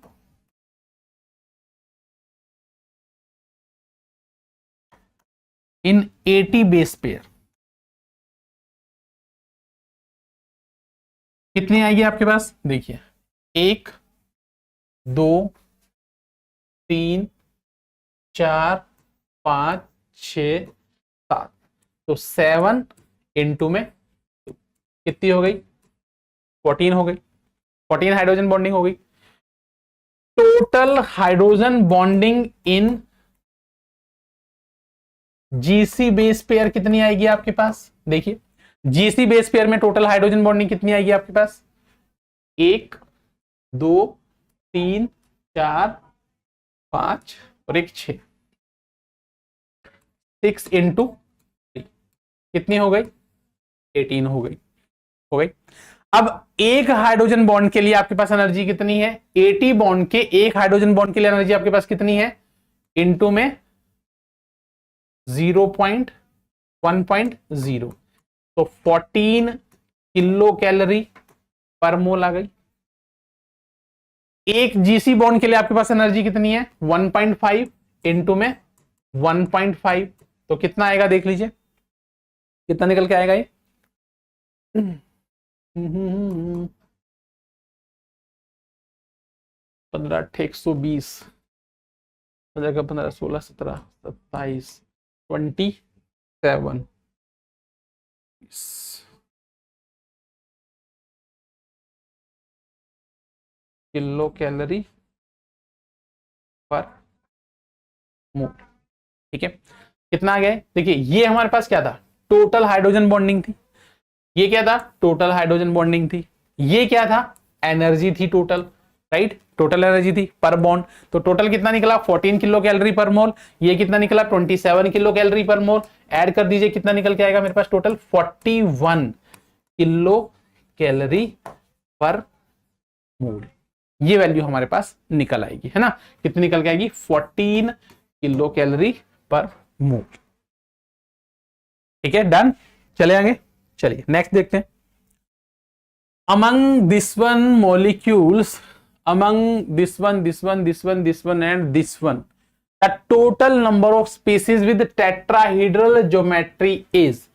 in 80 base pair कितनी आएगी आपके पास, देखिए 1 2 3 4 5 6 7, तो 7 इंटू में कितनी हो गई, 14 हो गई, 14 हाइड्रोजन बॉन्डिंग हो गई। Total hydrogen bonding in GC base pair कितनी आएगी आपके पास, देखिए जीसी बेस पेयर में टोटल हाइड्रोजन बॉन्डिंग कितनी आएगी आपके पास, 1 2 3 4 5 और एक 6, 6 इंटू 3 कितनी हो गई, 18 हो गई, हो गई। अब एक हाइड्रोजन बॉन्ड के लिए आपके पास एनर्जी कितनी है, 80 बॉन्ड के एक हाइड्रोजन बॉन्ड के लिए एनर्जी आपके पास कितनी है, इंटू में 0.1.0, तो 14 किलो कैलोरी पर मोल आ गई। एक जीसी बॉन्ड के लिए आपके पास एनर्जी कितनी है, 1.5 इंटू में 1.5, तो कितना आएगा देख लीजिए, कितना निकल के आएगा ये 15 120, 15 16 17 27 27 किलो कैलोरी पर मोल, ठीक है। कितना आ गया, देखिए ये हमारे पास क्या था, टोटल हाइड्रोजन बॉन्डिंग थी, ये क्या था, टोटल हाइड्रोजन बॉन्डिंग थी, ये क्या था, एनर्जी थी टोटल, राइट, टोटल एनर्जी थी पर बॉन्ड, तो टोटल कितना निकला 14 किलो कैलोरी पर मोल, ये कितना निकला 27 किलो कैलोरी पर मोल, ऐड कर दीजिए कितना निकल के आएगा मेरे पास टोटल 41 किलो कैलोरी पर मोल, ये वैल्यू हमारे पास निकल आएगी, है ना, कितनी निकल के आएगी 14 किलो कैलोरी पर मोल, ठीक है, डन। चले आगे, चलिए नेक्स्ट देखते हैं। among this one molecules, among this one and this one, the total number of species with tetrahedral geometry is,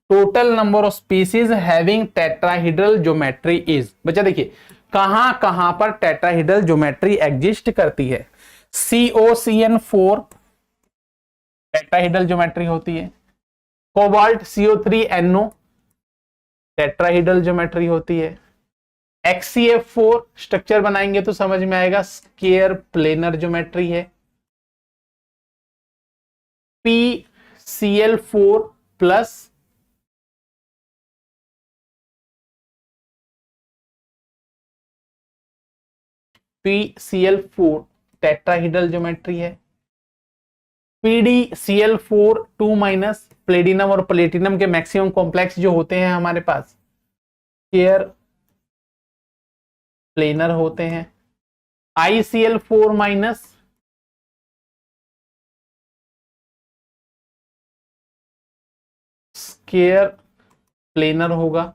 total number of species having tetrahedral geometry is, बच्चा देखिए कहां कहां पर टेट्राहेड्रल ज्योमेट्री एग्जिस्ट करती है, COCN4 tetrahedral geometry होती है, cobalt CO3NO tetrahedral geometry होती है, XCF4 स्ट्रक्चर बनाएंगे तो समझ में आएगा स्क्वायर प्लेनर ज्योमेट्री है, PCl4 plus PCl4 tetrahedral geometry है, PdCl4 2 माइनस प्लेटिनम और प्लेटिनम के मैक्सिमम कॉम्प्लेक्स जो होते हैं हमारे पास स्क्वायर प्लेनर होते हैं, ICl4 माइनस स्क्वायर प्लेनर होगा,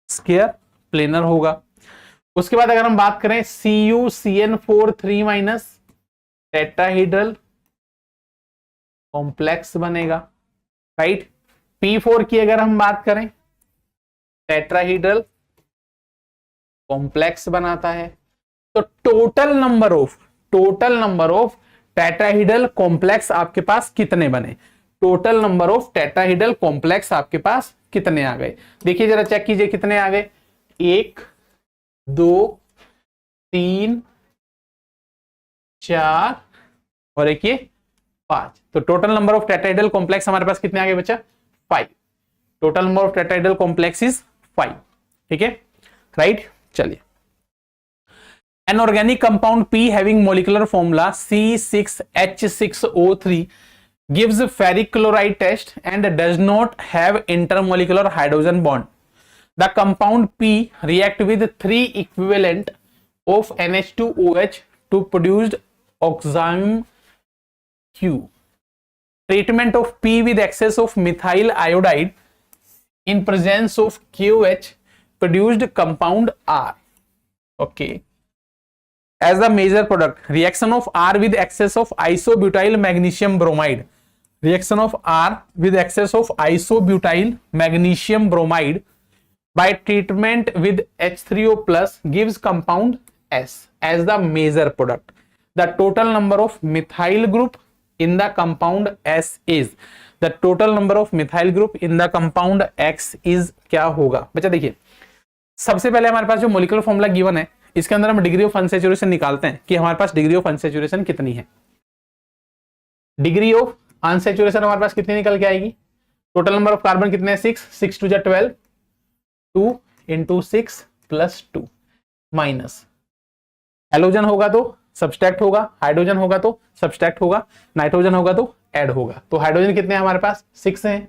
स्क्वायर प्लेनर होगा। उसके बाद अगर हम बात करें CuCN4 3 माइनस टेट्राहेड्रल कॉम्प्लेक्स बनेगा, राइट। P4 की अगर हम बात करें टेट्राहेड्रल कॉम्प्लेक्स बनाता है, तो total number of tetrahedral complex आपके पास कितने बने, total number of tetrahedral complex आपके पास कितने आ गए, देखिए जरा चेक कीजिए कितने आ गए, 1 2 3 4 और एक ये 5, तो total number of tetrahedral complex हमारे पास कितने आ गए बच्चा, 5, total number of tetrahedral complex is 5, ठीक है, राइट। चलिए, an organic compound P having molecular formula C6H6O3 gives ferric chloride test and does not have intermolecular hydrogen bond. The compound P react with 3 equivalent of NH2OH to produce oxime Q. Treatment of P with excess of methyl iodide in presence of KOH produced compound R. Okay. As the major product, reaction of R with excess of isobutyl magnesium bromide. Reaction of R with excess of isobutyl magnesium bromide by treatment with H3O plus gives compound S as the major product. The total number of methyl group in the compound S is, the total number of methyl group in the compound x is क्या होगा। बच्चा देखिए, सबसे पहले हमारे पास जो molecular formula given है, इसके अंदर हम डिग्री ऑफ अनसैचुरेशन निकालते हैं कि हमारे पास डिग्री ऑफ अनसैचुरेशन कितनी है। डिग्री ऑफ अनसैचुरेशन हमारे पास कितनी निकल के आएगी, टोटल नंबर ऑफ कार्बन कितने हैं 6, 6 2 12, 2 इंटू 6 प्लस 2 माइनस, हेलोजन होगा तो सब्सट्रैक्ट होगा, हाइड्रोजन होगा तो सब्सट्रैक्ट होगा, नाइट्रोजन होगा तो ऐड होगा। तो हाइड्रोजन कितने हैं हमारे पास 6 हैं,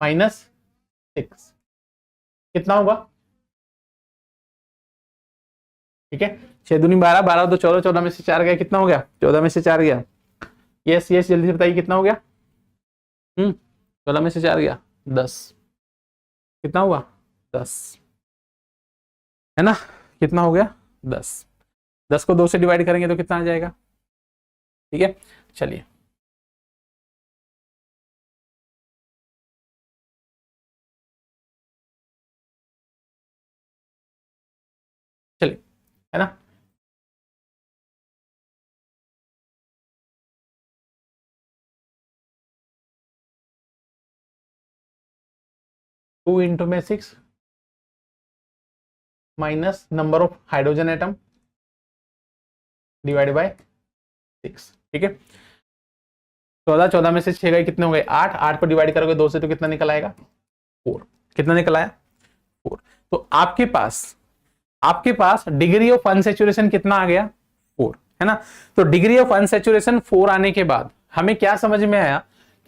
माइनस 6 कितना होगा, ठीक है 6 दूनी 12, 12 तो 14, 14 में से 4 गया, कितना हो गया 14 में से 4 गया, यस यस जल्दी से बताइए कितना हो गया, 14 में से 4 गया 10, कितना हुआ 10 है ना, कितना हो गया 10, 10 को 2 से डिवाइड करेंगे तो कितना आ जाएगा, ठीक है चलिए चलिए, है ना, टू इंटू में 6 minus number of hydrogen atom divide by 6, ठीक है 14, 14 में से 6 गए कितने हो गए 8, 8 को डिवाइड करोगे 2 से तो कितना निकल आएगा 4, कितना निकल आया 4। तो आपके पास डिग्री ऑफ अनसैचुरेशन कितना आ गया 4, है ना। तो डिग्री ऑफ अनसैचुरेशन 4 आने के बाद हमें क्या समझ में आया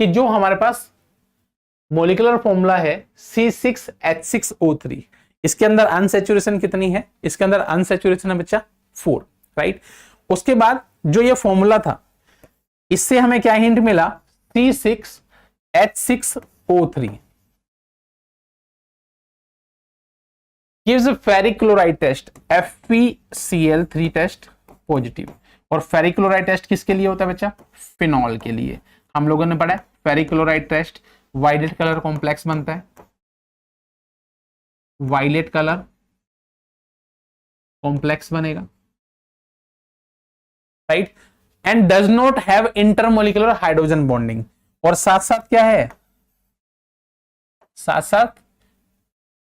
कि जो हमारे पास मोलिकुलर फॉर्मूला है C6H6O3, इसके अंदर अनसैचुरेशन कितनी है, इसके अंदर अनसैचुरेशन है बच्चा 4, राइट। उसके बाद जो ये फॉर्मूला था, इससे हमें क्या हिंट मिला C6H6O3 gives ferric chloride test FeCl3 test positive. और फेरिक क्लोराइड टेस्ट किसके लिए होता है बच्चा, फिनॉल के लिए। हम लोगों ने पढ़ा है ferric chloride test violet colour complex बनता है, वायलेट कलर कॉम्प्लेक्स बनेगा, right, and does not have intermolecular hydrogen bonding. और साथ साथ क्या है, साथ साथ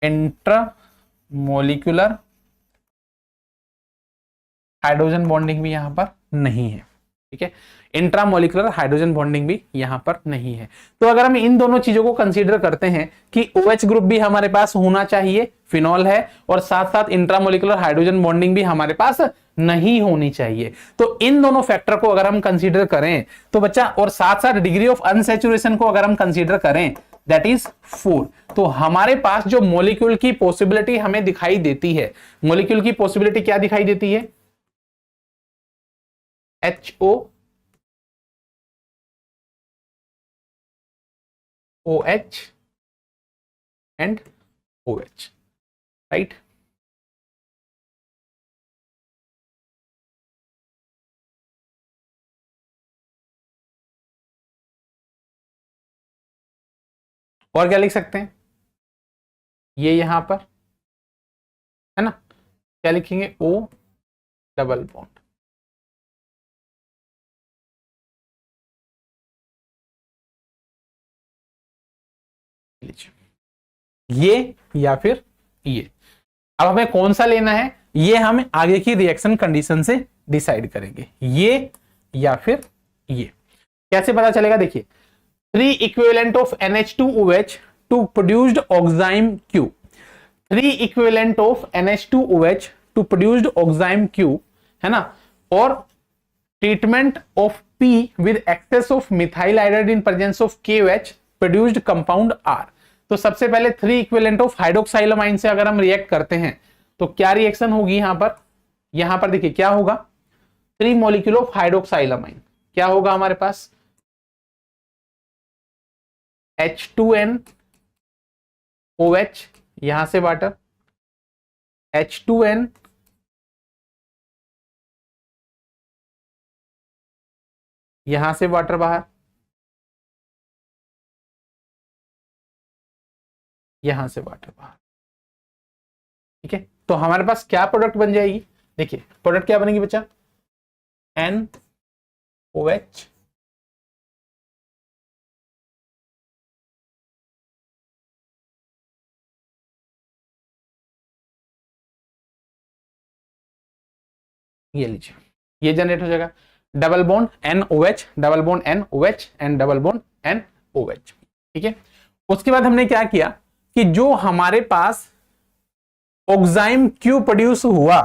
इंटरमोलिकुलर हाइड्रोजन बॉन्डिंग भी यहां पर नहीं है, ठीक है, इंट्रामोलिकुलर हाइड्रोजन बॉन्डिंग भी यहां पर नहीं है। तो अगर हम इन दोनों चीजों को कंसीडर करते हैं कि OH ग्रुप भी हमारे पास होना चाहिए, फिनॉल है, और साथ साथ इंट्रामोलिकुलर हाइड्रोजन बॉन्डिंग भी हमारे पास नहीं होनी चाहिए, तो इन दोनों फैक्टर को अगर हम कंसीडर करें तो बच्चा, और साथ साथ डिग्री ऑफ अनसैचुरेशन को अगर हम कंसीडर करें दैट इज 4, तो हमारे पास जो मॉलिक्यूल की पॉसिबिलिटी हमें दिखाई देती है, मॉलिक्यूल की पॉसिबिलिटी क्या दिखाई देती है, HO OH and OH, right. और क्या लिख सकते हैं, ये यहां पर है ना, क्या लिखेंगे O डबल बॉन्ड, ये या फिर ये। अब हमें कौन सा लेना है, ये हम आगे की रिएक्शन कंडीशन से डिसाइड करेंगे, ये या फिर ये। कैसे पता चलेगा, देखिए 3 equivalent of NH2OH to produced oxime Q, 3 equivalent of NH2OH to produced oxime Q, है ना, और treatment of P with excess of methyl iodide in presence of KOH produced compound R। तो सबसे पहले 3 इक्विवेलेंट ऑफ हाइड्रोक्साइलामाइन से अगर हम react करते हैं तो क्या रिएक्शन होगी यहां पर देखिए क्या होगा, 3 मॉलिक्यूल ऑफ हाइड्रोक्साइलामाइन, क्या होगा हमारे पास H2NOH, यहां से वाटर, H2N यहां से वाटर बाहर, यहां से वाटर बाहर, ठीक है। तो हमारे पास क्या प्रोडक्ट बन जाएगी, देखिए प्रोडक्ट क्या बनेगी बच्चा, NOH ये लीजिए, ये जनरेट हो जाएगा double bond NOH, double bond NOH and double bond NOH। ठीक है, उसके बाद हमने क्या किया कि जो हमारे पास ऑक्साइम Q प्रोड्यूस हुआ,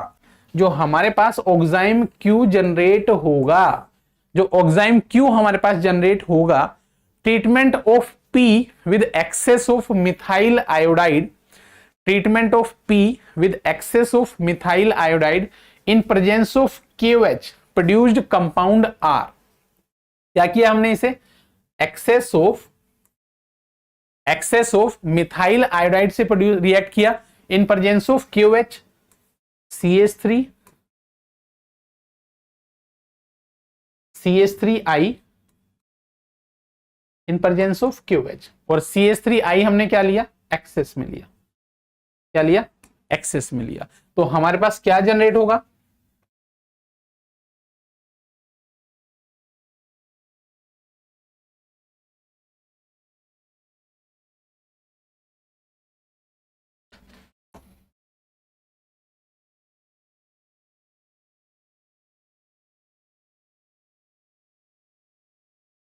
जो हमारे पास ऑक्साइम Q जनरेट होगा, जो ऑक्साइम Q हमारे पास जनरेट होगा, treatment of P with excess of methyl iodide, treatment of P with excess of methyl iodide in presence of KOH produced compound R। क्या किया हमने इसे, एक्सेस ऑफ मिथाइल आयोडाइड से प्रोड्यूस रिएक्ट किया in presence of KOH, CH3I in presence of KOH, और CH3I हमने क्या लिया, एक्सेस में लिया, क्या लिया, एक्सेस में लिया। तो हमारे पास क्या जनरेट होगा,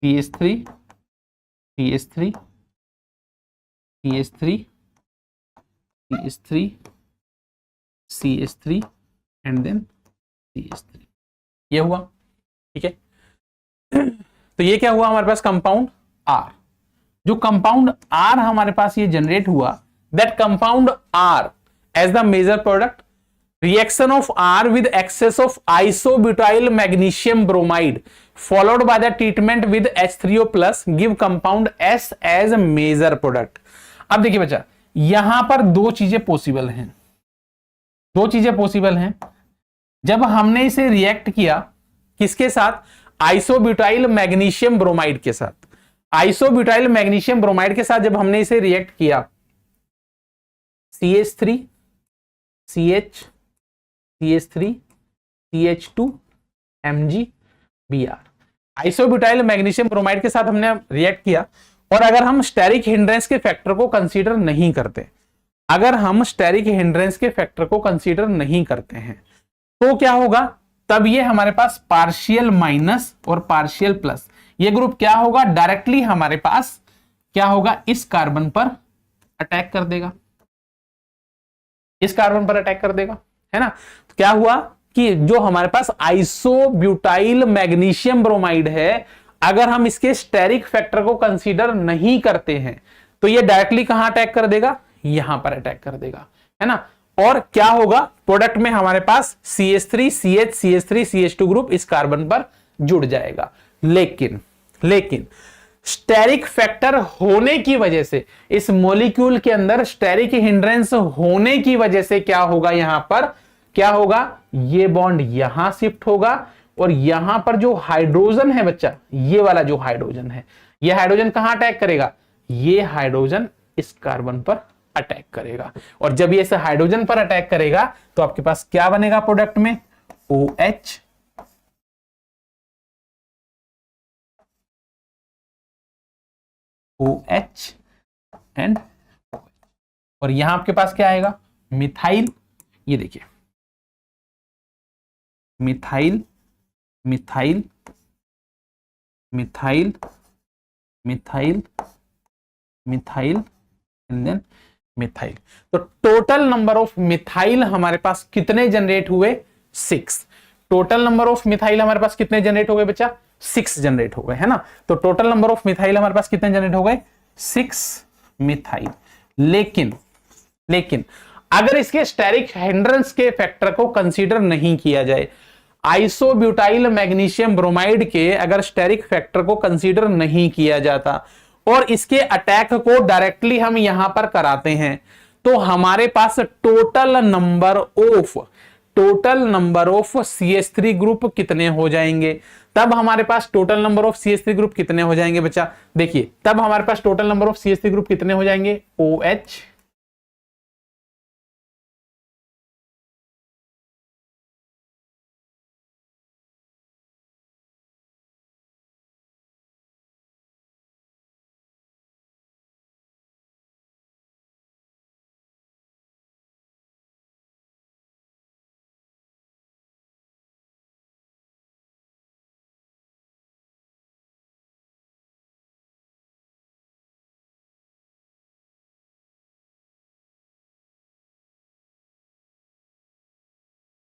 CH3 CH3 CH3 CH3 CH3 and then CH3, ये हुआ। ठीक है, तो ये क्या हुआ हमारे पास, कंपाउंड R। जो कंपाउंड R हमारे पास ये जनरेट हुआ, that compound R as the major product, reaction of R with excess of isobutyl magnesium bromide followed by the treatment with H3O plus give compound S as a major product। अब देखिए बच्चा, यहां पर दो चीजें possible हैं, दो चीजें पॉसिबल हैं। जब हमने इसे रिएक्ट किया किसके साथ, आइसोब्यूटाइल मैग्नीशियम ब्रोमाइड के साथ, आइसोब्यूटाइल मैग्नीशियम ब्रोमाइड के साथ जब हमने इसे रिएक्ट किया, CH3 CH CH3 CH2 MgBr, isobutyl magnesium bromide के साथ हमने रिएक्ट किया। और अगर हम स्टेरिक हिंड्रेंस के फैक्टर को कंसीडर नहीं करते, अगर हम स्टेरिक हिंड्रेंस के फैक्टर को कंसीडर नहीं करते हैं, तो क्या होगा, तब ये हमारे पास पार्शियल माइनस और पार्शियल प्लस, ये ग्रुप क्या होगा, डायरेक्टली हमारे पास क्या होगा, इस कार्बन पर अटैक कर देगा, इस कार्बन पर अटैक कर देगा, है ना। तो क्या हुआ कि जो हमारे पास आइसोब्यूटाइल मैग्नीशियम ब्रोमाइड है, अगर हम इसके स्टेरिक फैक्टर को कंसीडर नहीं करते हैं, तो ये डायरेक्टली कहां अटैक कर देगा, यहां पर अटैक कर देगा, है ना। और क्या होगा, प्रोडक्ट में हमारे पास CH3 CH CH3 CH2 group इस कार्बन पर जुड़ जाएगा। लेकिन स्टेरिक फैक्टर होने की वजह से, इस मॉलिक्यूल के अंदर स्टेरिक हिंड्रेंस होने की वजह से क्या होगा, यहां पर क्या होगा, ये बॉन्ड यहां शिफ्ट होगा, और यहां पर जो हाइड्रोजन है बच्चा, ये वाला जो हाइड्रोजन है, ये हाइड्रोजन कहां अटैक करेगा, ये हाइड्रोजन इस कार्बन पर अटैक करेगा। और जब ये इस हाइड्रोजन पर अटैक करेगा तो आपके पास क्या बनेगा प्रोडक्ट में, OH एंड, और यहां आपके पास क्या आएगा, मिथाइल, ये देखिए methyl methyl methyl methyl methyl and then methyl. तो टोटल नंबर ऑफ मिथाइल हमारे पास कितने जनरेट हुए, 6। टोटल नंबर ऑफ मिथाइल हमारे पास कितने जनरेट हो गए बच्चा, 6 जनरेट हो गए, है ना। तो टोटल नंबर ऑफ मिथाइल हमारे पास कितने जनरेट हो गए, 6 मिथाइल। लेकिन अगर इसके स्टेरिक हिंड्रेंस के फैक्टर को कंसीडर नहीं किया जाए, आइसोब्यूटाइल मैग्नीशियम ब्रोमाइड के अगर स्टेरिक फैक्टर को कंसीडर नहीं किया जाता और इसके अटैक को डायरेक्टली हम यहां पर कराते हैं, तो हमारे पास total number of CH3 group कितने हो जाएंगे। तब हमारे पास total number of CH3 group कितने हो जाएंगे बच्चा, देखिए तब हमारे पास total number of CH3 group कितने हो जाएंगे, OH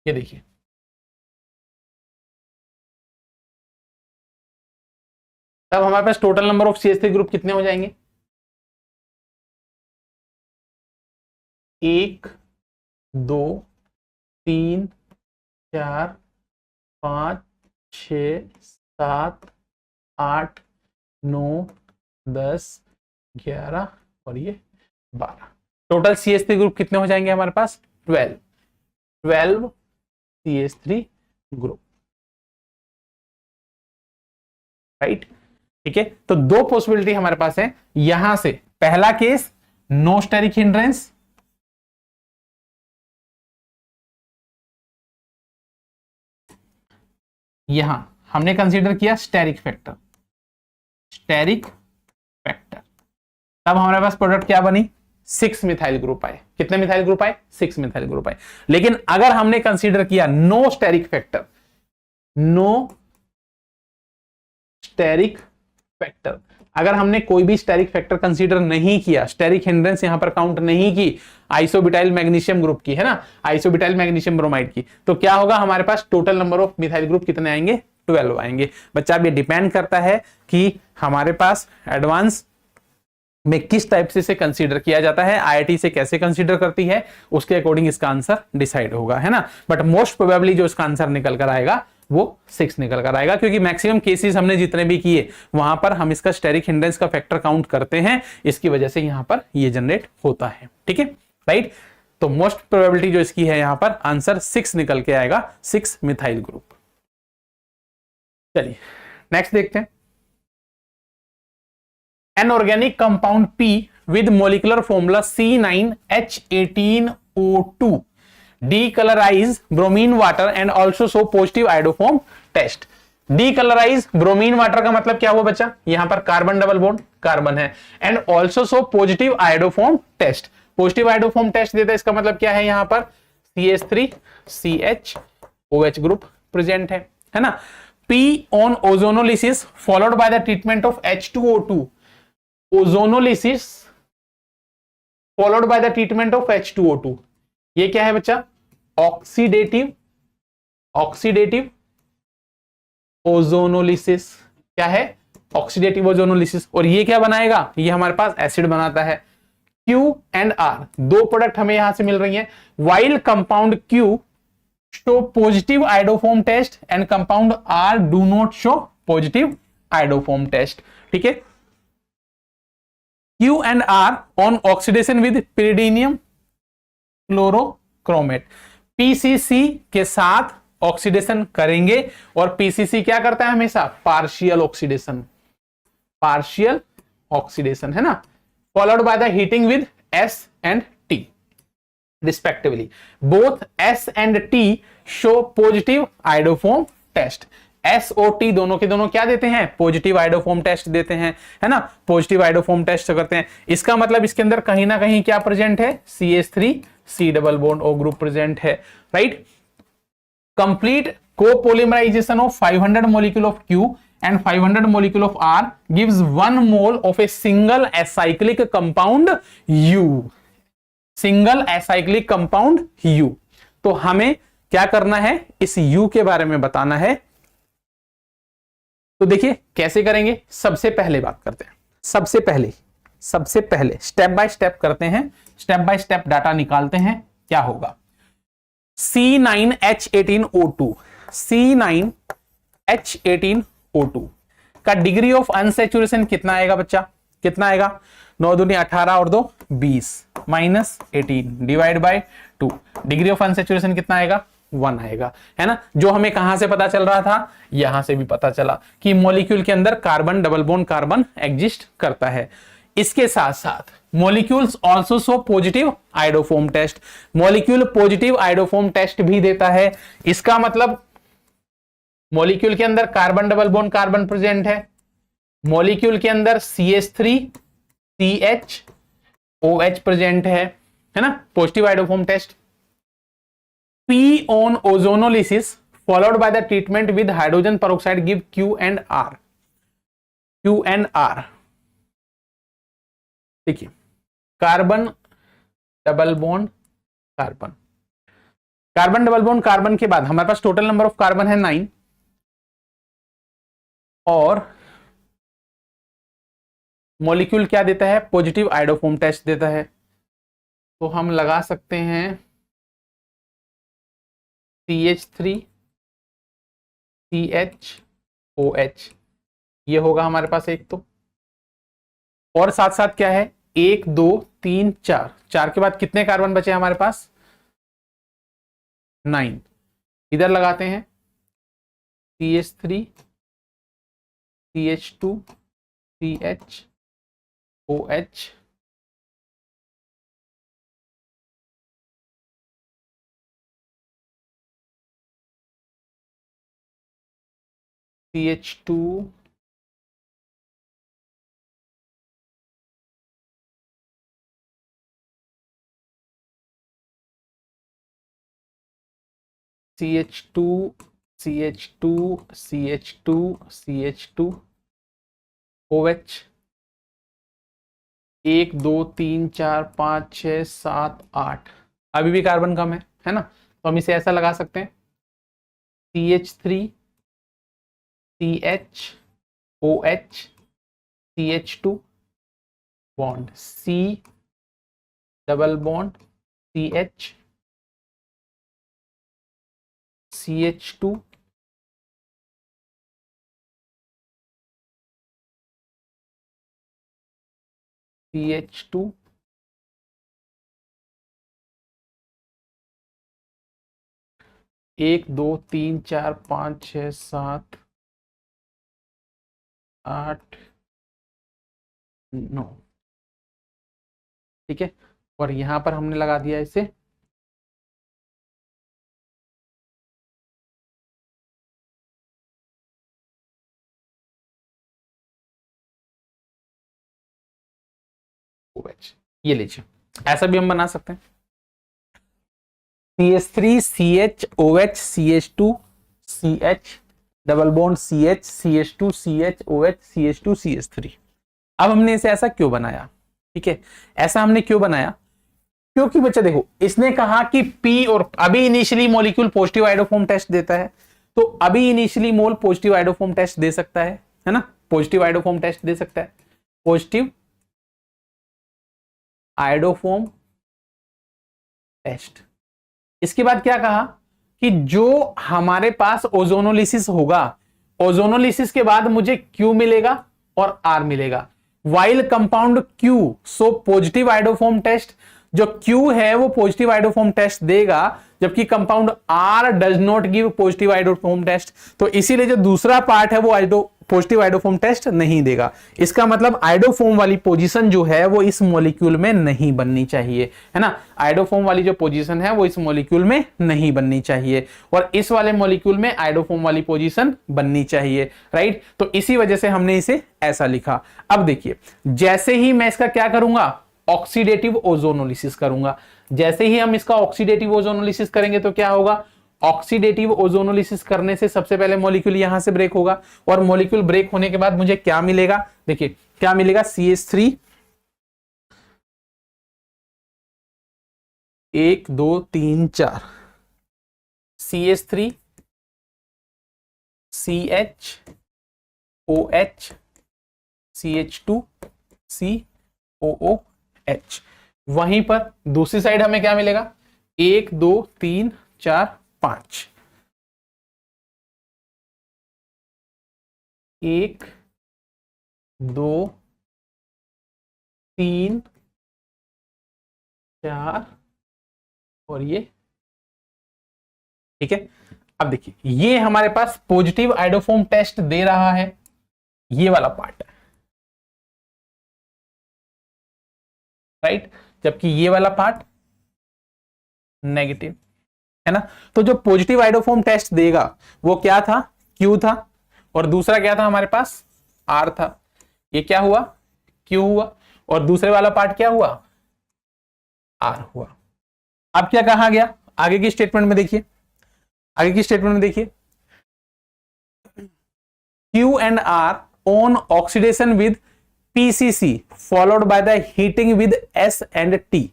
ये देखिए, तब हमारे पास total number of CH3 group कितने हो जाएंगे? 1 2 3 4 5 6 7 8 9 10 11 और ये 12। टोटल CH3 ग्रुप कितने हो जाएंगे हमारे पास? 12 CH3 ग्रुप, राइट। ठीक है, तो दो पॉसिबिलिटी हमारे पास है यहां से। पहला केस, नो स्टेरिक हिंड्रेंस, यहां हमने कंसीडर किया स्टेरिक फैक्टर, स्टेरिक फैक्टर, तब हमारे पास प्रोडक्ट क्या बनी? 6 मिथाइल ग्रुप आए। कितने मिथाइल ग्रुप आए? 6 मिथाइल ग्रुप आए। लेकिन अगर हमने कंसीडर किया no steric factor, no steric factor, अगर हमने कोई भी स्टेरिक फैक्टर कंसीडर नहीं किया, स्टेरिक हिंड्रेंस यहां पर काउंट नहीं की, आइसोब्यूटाइल मैग्नीशियम ग्रुप की, है ना, आइसोब्यूटाइल मैग्नीशियम ब्रोमाइड की, तो क्या होगा? हमारे पास total number of methyl group कितने आएंगे? 12 आएंगे। बच्चा, अब ये डिपेंड करता है कि हमारे पास एडवांस में किस टाइप से इसे कंसीडर किया जाता है, IIT से कैसे कंसीडर करती है, उसके अकॉर्डिंग इसका आंसर डिसाइड होगा, है ना। बट मोस्ट प्रोबेबली जो इसका आंसर निकल कर आएगा वो 6 निकल कर आएगा, क्योंकि मैक्सिमम केसेस हमने जितने भी किए वहां पर हम इसका स्टेरिक हिंड्रेंस का फैक्टर काउंट करते हैं, इसकी वजह से यहां पर ये जनरेट होता है। ठीक है, राइट। तो मोस्ट प्रोबेबिलिटी जो इसकी है यहां पर आंसर 6 निकल के आएगा, 6 मिथाइल ग्रुप। चलिए नेक्स्ट देखते हैं। An organic compound P with molecular formula C9H18O2 decolorize bromine water and also show positive iodoform test। decolorize bromine water का मतलब क्या हुआ बच्चा? यहां पर कार्बन डबल बॉन्ड कार्बन है, and also show positive iodoform test. Positive iodoform test देता है, इसका मतलब क्या है? यहां पर CH3 CHOH ग्रुप प्रेजेंट है ना। P on ozonolysis followed by the treatment of H2O2, ozonolysis followed by the treatment of H2O2, ये क्या है बच्चा? Oxidative ozonolysis. क्या है? Oxidative ozonolysis. और ये क्या बनाएगा? ये हमारे पास एसिड बनाता है। Q एंड R, दो प्रोडक्ट हमें यहां से मिल रही हैं। While compound Q show positive iodoform test and compound R do not show positive iodoform test. ठीक है, Q and R on oxidation with pyridinium chlorochromate, PCC के साथ ऑक्सीडेशन करेंगे, और PCC क्या करता है हमेशा? पार्शियल ऑक्सीडेशन, है ना। Followed by the heating with S and T respectively. Both S and T show positive iodoform test. SOT दोनों के दोनों क्या देते हैं? पॉजिटिव आयोडोफॉर्म टेस्ट देते हैं, है ना। पॉजिटिव आयोडोफॉर्म टेस्ट करते हैं, इसका मतलब इसके अंदर कहीं ना कहीं क्या प्रेजेंट है? CH3 C double bond O group present है, right. Complete copolymerization of 500 molecule of Q and 500 molecule of R gives 1 mole of a single acyclic compound U, single acyclic compound U। तो हमें क्या करना है? इस U के बारे में बताना है। तो देखिए कैसे करेंगे, सबसे पहले बात करते हैं, सबसे पहले स्टेप बाय स्टेप करते हैं, स्टेप बाय स्टेप डाटा निकालते हैं। क्या होगा? C9H18O2 C9H18O2 का डिग्री ऑफ अनसैचुरेशन कितना आएगा बच्चा? कितना आएगा? 9 दूनी 18 और 2 20 minus 18 divide by 2, degree of unsaturation कितना आएगा? 1 आएगा, है ना। जो हमें कहां से पता चल रहा था? यहां से भी पता चला कि मॉलिक्यूल के अंदर carbon double bond carbon exist करता है। इसके साथ साथ molecules also show positive iodoform test, molecule positive iodoform test भी देता है। इसका मतलब मॉलिक्यूल के अंदर carbon double bond carbon present है, मॉलिक्यूल के अंदर CH3 CHOH प्रेजेंट है ना, positive iodoform test. P on ozonolysis followed by the treatment with hydrogen peroxide give Q and R। देखिए carbon double bond carbon, carbon double bond carbon के बाद हमारे पास टोटल नंबर ऑफ कार्बन है 9 और molecule क्या देता है, पॉजिटिव आयोडोफॉर्म टेस्ट देता है। तो हम लगा सकते हैं CH3 CHOH, ये होगा हमारे पास एक तो, और साथ साथ क्या है 1 2 3 4, 4 के बाद कितने कार्बन बचे हमारे पास 9, इधर लगाते हैं CH3 CH2 CHOH CH2 CH2 CH2 CH2 CH2 OH 1 2 3 4 5 6 7 8, अभी भी कार्बन कम है ना, तो हम इसे ऐसा लगा सकते हैं CH3 CHOH CH2 bond C double bond CH CH2 CH2 1 2 3 4 5 6 7 8 9, ठीक है, और यहां पर हमने लगा दिया इसे OH, ये लीजिए, ऐसा भी हम बना सकते हैं CH3 CHOH CH2 CH double bond CH CH2 CHOH CH2 CH3। अब हमने इसे ऐसा क्यों बनाया, ठीक है, ऐसा हमने क्यों बनाया, क्योंकि बच्चा देखो इसने कहा कि P और अभी initially molecule positive iodoform test देता है, तो अभी initially mole positive iodoform test दे सकता है ना, पॉजिटिव आयोडोफॉर्म टेस्ट दे सकता है, पॉजिटिव आयोडोफॉर्म टेस्ट। इसके बाद क्या कहा कि जो हमारे पास ओजोनोलिसिस होगा, ओजोनोलिसिस के बाद मुझे Q मिलेगा और R मिलेगा, while compound Q shows positive iodoform test, जो Q है वो पॉजिटिव आयोडोफॉर्म टेस्ट देगा, जबकि compound R does not give positive iodoform test, तो इसीलिए जो दूसरा पार्ट है वो पॉजिटिव आयोडोफॉर्म टेस्ट नहीं देगा। इसका मतलब आयोडोफॉर्म वाली पोजीशन जो है वो इस मॉलिक्यूल में नहीं बननी चाहिए, है ना, आयोडोफॉर्म वाली जो पोजीशन है वो इस मॉलिक्यूल में नहीं बननी चाहिए, और इस वाले मॉलिक्यूल में आयोडोफॉर्म वाली पोजीशन बननी चाहिए, राइट। तो इसी वजह से हमने इसे ऐसा लिखा। अब देखिए जैसे ही मैं इसका क्या करूंगा, ऑक्सीडेटिव ओजोनोलिसिस करूंगा, जैसे ही हम इसका ऑक्सीडेटिव ओजोनोलिसिस करेंगे तो क्या होगा, ऑक्सीडेटिव ओजोनोलिसिस करने से सबसे पहले मॉलिक्यूल यहां से ब्रेक होगा, और मॉलिक्यूल ब्रेक होने के बाद मुझे क्या मिलेगा, देखिए क्या मिलेगा, CH3 1 2 3 4 CH3 CHOH CH2 COOH, वहीं पर दूसरी साइड हमें क्या मिलेगा, 1 2 3 4 5, 1 2 3 4 और ये, ठीक है। अब देखिए ये हमारे पास पॉजिटिव आयोडोफॉर्म टेस्ट दे रहा है, ये वाला पार्ट है, राइट, जबकि ये वाला पार्ट नेगेटिव है ना। तो जो पॉजिटिव आयोडोफॉर्म टेस्ट देगा वो क्या था, Q था, और दूसरा क्या था हमारे पास, R था, ये क्या हुआ, Q हुआ, और दूसरे वाला पार्ट क्या हुआ, R हुआ। अब क्या कहा गया आगे की स्टेटमेंट में, देखिए आगे की स्टेटमेंट में देखिए, Q and R on oxidation with PCC followed by the heating with S and T,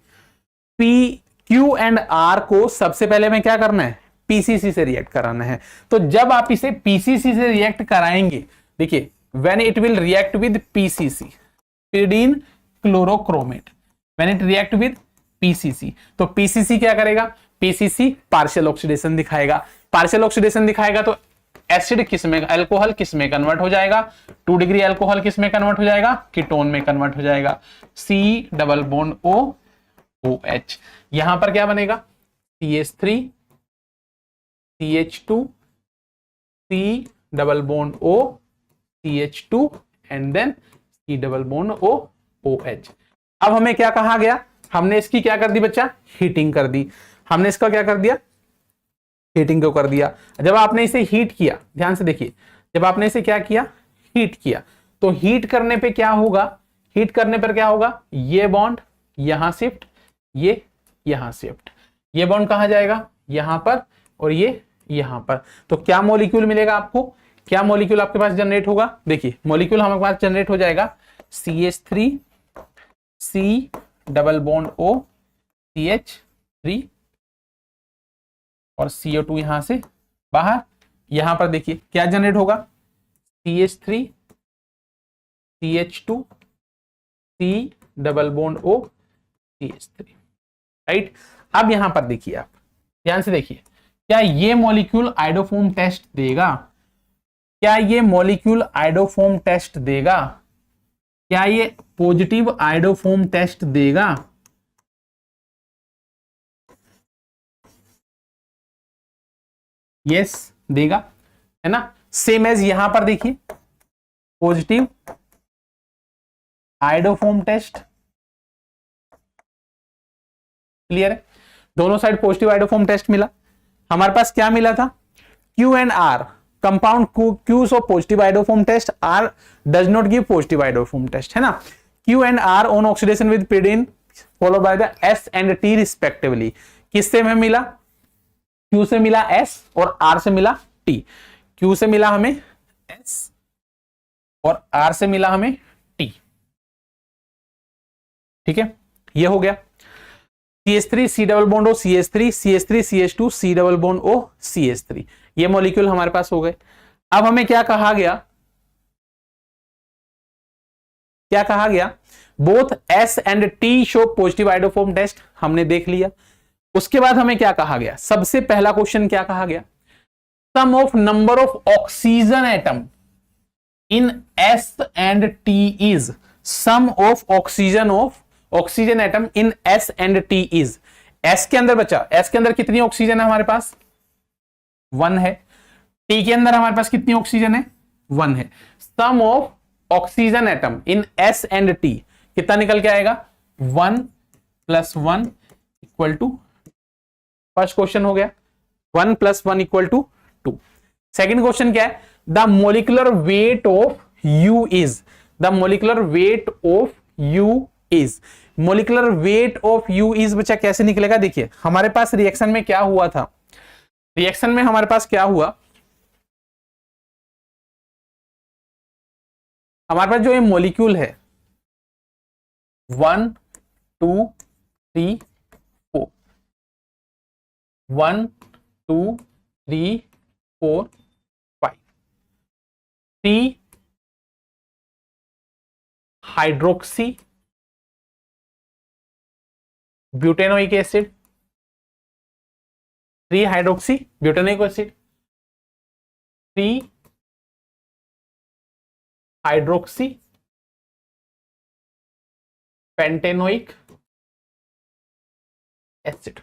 P Q and R को सबसे पहले में क्या करना है, पीसीसी से रिएक्ट कराना है। तो जब आप इसे पीसीसी से रिएक्ट कराएंगे, देखिए when it will react with PCC, pyridine chlorochromate, when it react with PCC, तो पीसीसी क्या करेगा, पीसीसी पार्शियल ऑक्सीडेशन दिखाएगा। पार्शियल ऑक्सीडेशन दिखाएगा तो एसिड किस में, अल्कोहल किस में कन्वर्ट हो जाएगा, 2 डिग्री अल्कोहल किस में कन्वर्ट हो जाएगा, कीटोन में कन्वर्ट हो जाएगा, C double bond O OH। यहां पर क्या बनेगा, CH3 CH2 C double bond O CH2 and then C double bond O OH। अब हमें क्या कहा गया, हमने इसकी क्या कर दी बच्चा, हीटिंग कर दी। हमने इसका क्या कर दिया, हीटिंग को कर दिया। जब आपने इसे हीट किया, ध्यान से देखिए, जब आपने इसे क्या किया, हीट किया, तो हीट करने पे क्या होगा, हीट करने पर क्या होगा, ये बॉन्ड यहां शिफ्ट, ये यहां शिफ्ट, ये बॉन्ड कहां जाएगा, यहां पर, और ये यहां पर। तो क्या मॉलिक्यूल मिलेगा आपको, क्या मॉलिक्यूल आपके पास जनरेट होगा, देखिए मॉलिक्यूल हमारे पास जनरेट हो जाएगा CH3 C double bond O CH3 और CO2 यहां से बाहर। यहां पर देखिए क्या जनरेट होगा, CH3 CH2 C double bond O CH3, right. अब यहां पर देखिए, आप ध्यान से देखिए, क्या ये मॉलिक्यूल आइडोफोम टेस्ट देगा, क्या ये मॉलिक्यूल आइडोफोम टेस्ट देगा, क्या ये पॉजिटिव आइडोफोम टेस्ट देगा, यस देगा, है ना। सेम एज यहां पर देखिए, पॉजिटिव आइडोफोम टेस्ट, क्लियर है, दोनों साइड पॉजिटिव आइडोफोम टेस्ट मिला। हमारे पास क्या मिला था, Q and R compound Q shows positive iodoform test, R does not give positive iodoform test, है ना। Q and R on oxidation with pyridine followed by the S and T respectively. किससे में मिला, Q से मिला S और R से मिला T। Q से मिला हमें S और R से मिला हमें T, ठीक है, ये हो गया। CH3 C double bond O CH3 CH3 CH2 C double bond O CH3, ये मॉलिक्यूल हमारे पास हो गए। अब हमें क्या कहा गया, क्या कहा गया, both S and T show positive iodoform test, हमने देख लिया। उसके बाद हमें क्या कहा गया, सबसे पहला क्वेश्चन क्या कहा गया, sum of number of oxygen atom in S and T is, sum of oxygen atom in S and T is. S के अंदर बच्चा, S के अंदर कितनी ऑक्सीजन है हमारे पास, 1 है। T के अंदर हमारे पास कितनी ऑक्सीजन है, 1 है। Sum of oxygen atom in S and T कितना निकल के आएगा, 1 + 1 = 2। फर्स्ट क्वेश्चन हो गया, 1 + 1 = 2। सेकेंड क्वेश्चन क्या है, the molecular weight of U is, the molecular weight of U is, molecular weight of U is बच्चा कैसे निकलेगा, देखिए हमारे पास रिएक्शन में क्या हुआ था, रिएक्शन में हमारे पास क्या हुआ, हमारे पास जो ये मॉलिक्यूल है 1 2 3 4, 1 2 3 4 5, 3 hydroxy butanoic acid, 3 hydroxy butanoic acid, 3 hydroxy pentanoic acid,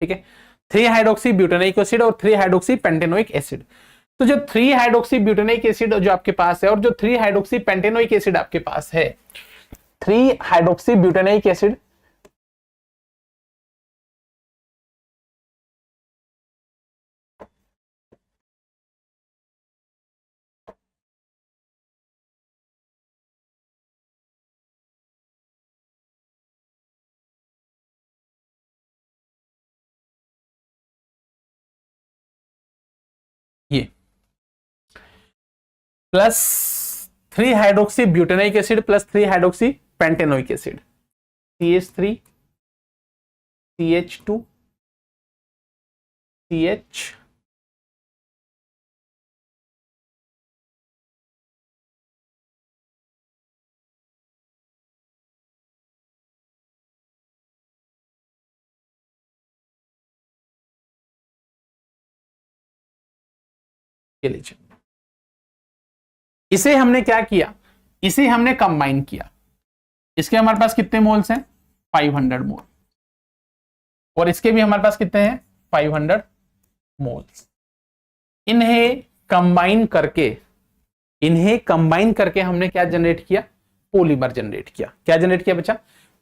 ठीक है, 3 हाइड्रोक्सी ब्यूटेनोइक एसिड और 3 हाइड्रोक्सी पेंटेनोइक एसिड। तो जो 3 हाइड्रोक्सी ब्यूटेनोइक एसिड जो आपके पास है और जो 3 हाइड्रोक्सी पेंटेनोइक एसिड आपके पास है, 3 हाइड्रोक्सी ब्यूटेनोइक एसिड ये plus 3 hydroxy butanoic acid plus 3 hydroxy pentanoic acid, CH3 CH2 CH ये लीजिए, इसे हमने क्या किया, इसे हमने कंबाइन किया। इसके हमारे पास कितने मोल्स हैं, 500 मोल, और इसके भी हमारे पास कितने हैं, 500 मोल्स। इन्हें कंबाइन करके हमने क्या जनरेट किया, पॉलीमर जनरेट किया। क्या जनरेट किया बच्चा,